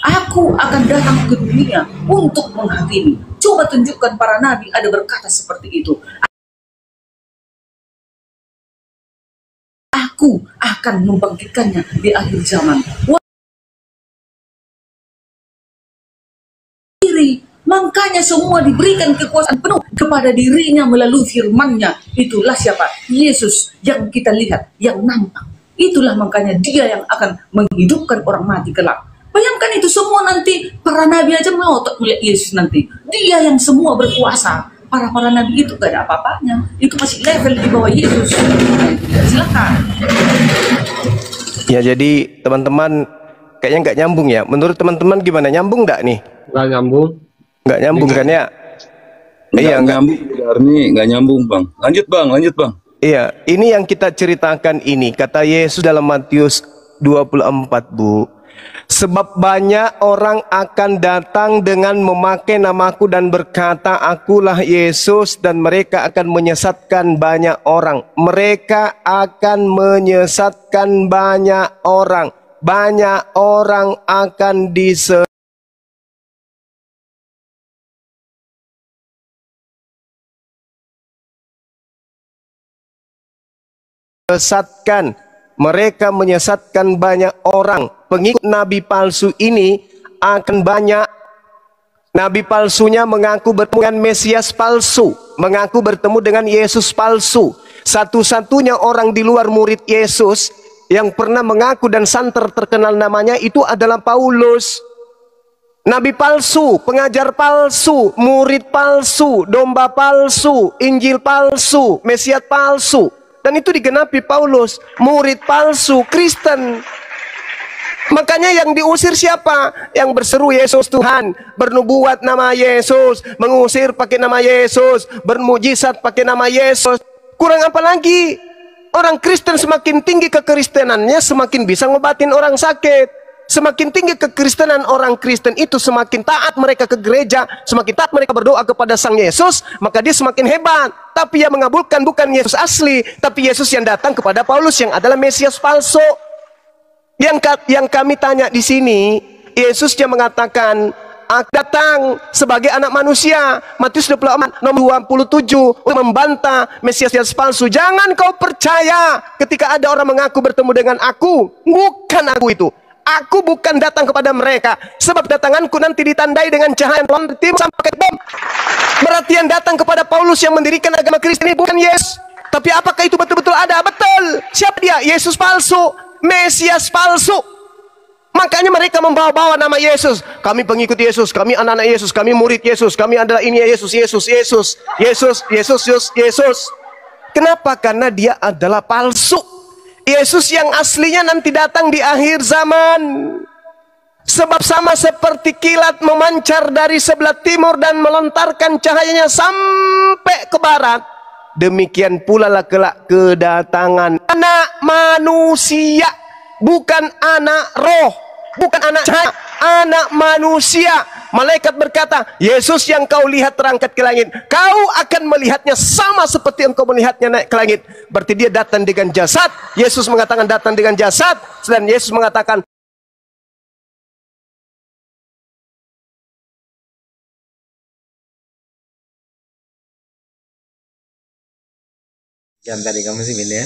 S2: Aku akan datang ke dunia untuk menghakimi. Coba tunjukkan para nabi ada berkata seperti itu. Aku akan membangkitkannya di akhir zaman. Makanya Makanya semua diberikan kekuasaan penuh kepada dirinya melalui firman-Nya. Itulah siapa? Yesus yang kita lihat, yang nampak. Itulah makanya dia yang akan menghidupkan orang mati kelak. Bayangkan itu semua nanti, para nabi aja melotot melihat Yesus nanti. Dia yang semua berkuasa. Para nabi itu gak ada apa-apanya. Itu masih level di bawah Yesus. Silakan.
S1: Ya, jadi teman-teman kayaknya nggak nyambung ya. Menurut teman-teman gimana? Nyambung nggak nih?
S8: Nggak nyambung.
S1: Nggak nyambung kan ya? Iya, nggak
S12: nyambung. Nggak nyambung, Bang. Lanjut, Bang.
S1: Iya, ini yang kita ceritakan ini. Kata Yesus dalam Matius 24, Bu. Sebab banyak orang akan datang dengan memakai namaku dan berkata, akulah Yesus, dan mereka akan menyesatkan banyak orang. Mereka akan menyesatkan banyak orang. Banyak orang akan disesatkan. Mereka menyesatkan banyak orang. Pengikut nabi palsu ini akan banyak. Nabi palsunya mengaku bertemu dengan Mesias palsu, mengaku bertemu dengan Yesus palsu. Satu-satunya orang di luar murid Yesus yang pernah mengaku dan santer terkenal namanya itu adalah Paulus. Nabi palsu, pengajar palsu, murid palsu, domba palsu, Injil palsu, Mesias palsu. Dan itu digenapi Paulus, murid palsu, Kristen. Makanya yang diusir siapa? Yang berseru Yesus Tuhan, bernubuat nama Yesus, mengusir pakai nama Yesus, bermujizat pakai nama Yesus. Kurang apa lagi? Orang Kristen semakin tinggi kekristenannya, semakin bisa ngobatin orang sakit. Semakin tinggi kekristenan orang Kristen itu, semakin taat mereka ke gereja, semakin taat mereka berdoa kepada Sang Yesus, maka dia semakin hebat. Tapi yang mengabulkan bukan Yesus asli, tapi Yesus yang datang kepada Paulus yang adalah Mesias palsu. Yang kami tanya di sini, Yesus yang mengatakan, aku datang sebagai anak manusia. Matius 24 nomor 27 untuk membantah Mesias palsu. Jangan kau percaya ketika ada orang mengaku bertemu dengan aku. Bukan aku itu. Aku bukan datang kepada mereka, sebab datanganku nanti ditandai dengan cahaya yang timur sampai bom. Berarti yang datang kepada Paulus yang mendirikan agama Kristen ini bukan Yesus. Tapi apakah itu betul-betul ada? Betul. Siapa dia? Yesus palsu, Mesias palsu. Makanya mereka membawa-bawa nama Yesus. Kami pengikut Yesus, kami anak-anak Yesus, kami murid Yesus, kami adalah ini Yesus. Kenapa? Karena dia adalah palsu. Yesus yang aslinya nanti datang di akhir zaman. Sebab sama seperti kilat memancar dari sebelah timur dan melontarkan cahayanya sampai ke barat, demikian pula lah kelak kedatangan anak manusia. Bukan anak roh, bukan anak cahaya, anak manusia. Malaikat berkata, Yesus yang kau lihat terangkat ke langit, kau akan melihatnya sama seperti engkau melihatnya naik ke langit. Berarti dia datang dengan jasad. Yesus mengatakan datang dengan jasad, dan Yesus mengatakan
S4: yang tadi kamu sih ya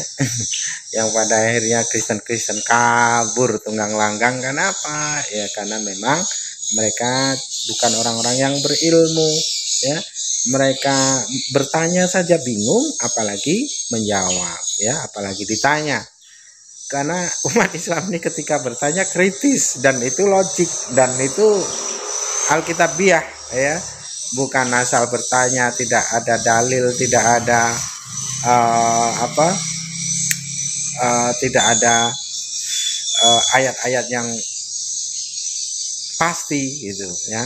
S4: yang pada akhirnya Kristen kabur tunggang langgang. Kenapa? Ya karena memang mereka bukan orang-orang yang berilmu, ya. Mereka bertanya saja bingung, apalagi menjawab, ya, apalagi ditanya. Karena umat Islam ini ketika bertanya kritis, dan itu logik, dan itu alkitabiah, ya, bukan asal bertanya, tidak ada dalil, tidak ada tidak ada ayat-ayat yang pasti gitu, ya.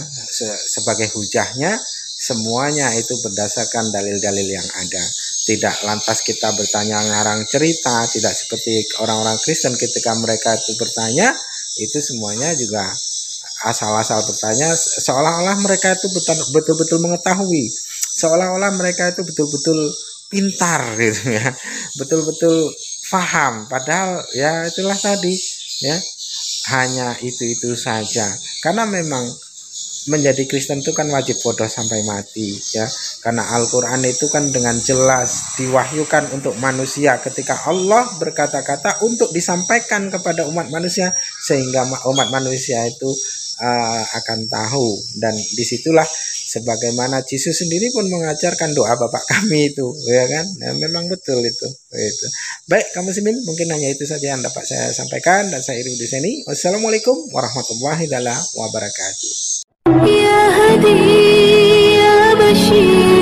S4: Sebagai hujahnya semuanya itu berdasarkan dalil-dalil yang ada. Tidak lantas kita bertanya ngarang cerita, tidak seperti orang-orang Kristen ketika mereka itu bertanya, itu semuanya juga asal-asal bertanya, seolah-olah mereka itu betul-betul mengetahui, seolah-olah mereka itu betul-betul pintar gitu, ya, betul-betul paham. Padahal ya itulah tadi, ya, hanya itu saja. Karena memang menjadi Kristen itu kan wajib bodoh sampai mati, ya. Karena Al-Quran itu kan dengan jelas diwahyukan untuk manusia ketika Allah berkata-kata untuk disampaikan kepada umat manusia, sehingga umat manusia itu akan tahu. Dan disitulah Sebagaimana Yesus sendiri pun mengajarkan doa Bapak kami itu, ya kan? Nah, memang betul itu. Baik, kamu Muslimin, mungkin hanya itu saja yang dapat saya sampaikan dan saya akhiri di sini. Wassalamualaikum warahmatullahi wabarakatuh.
S3: Ya Hadi ya Bashir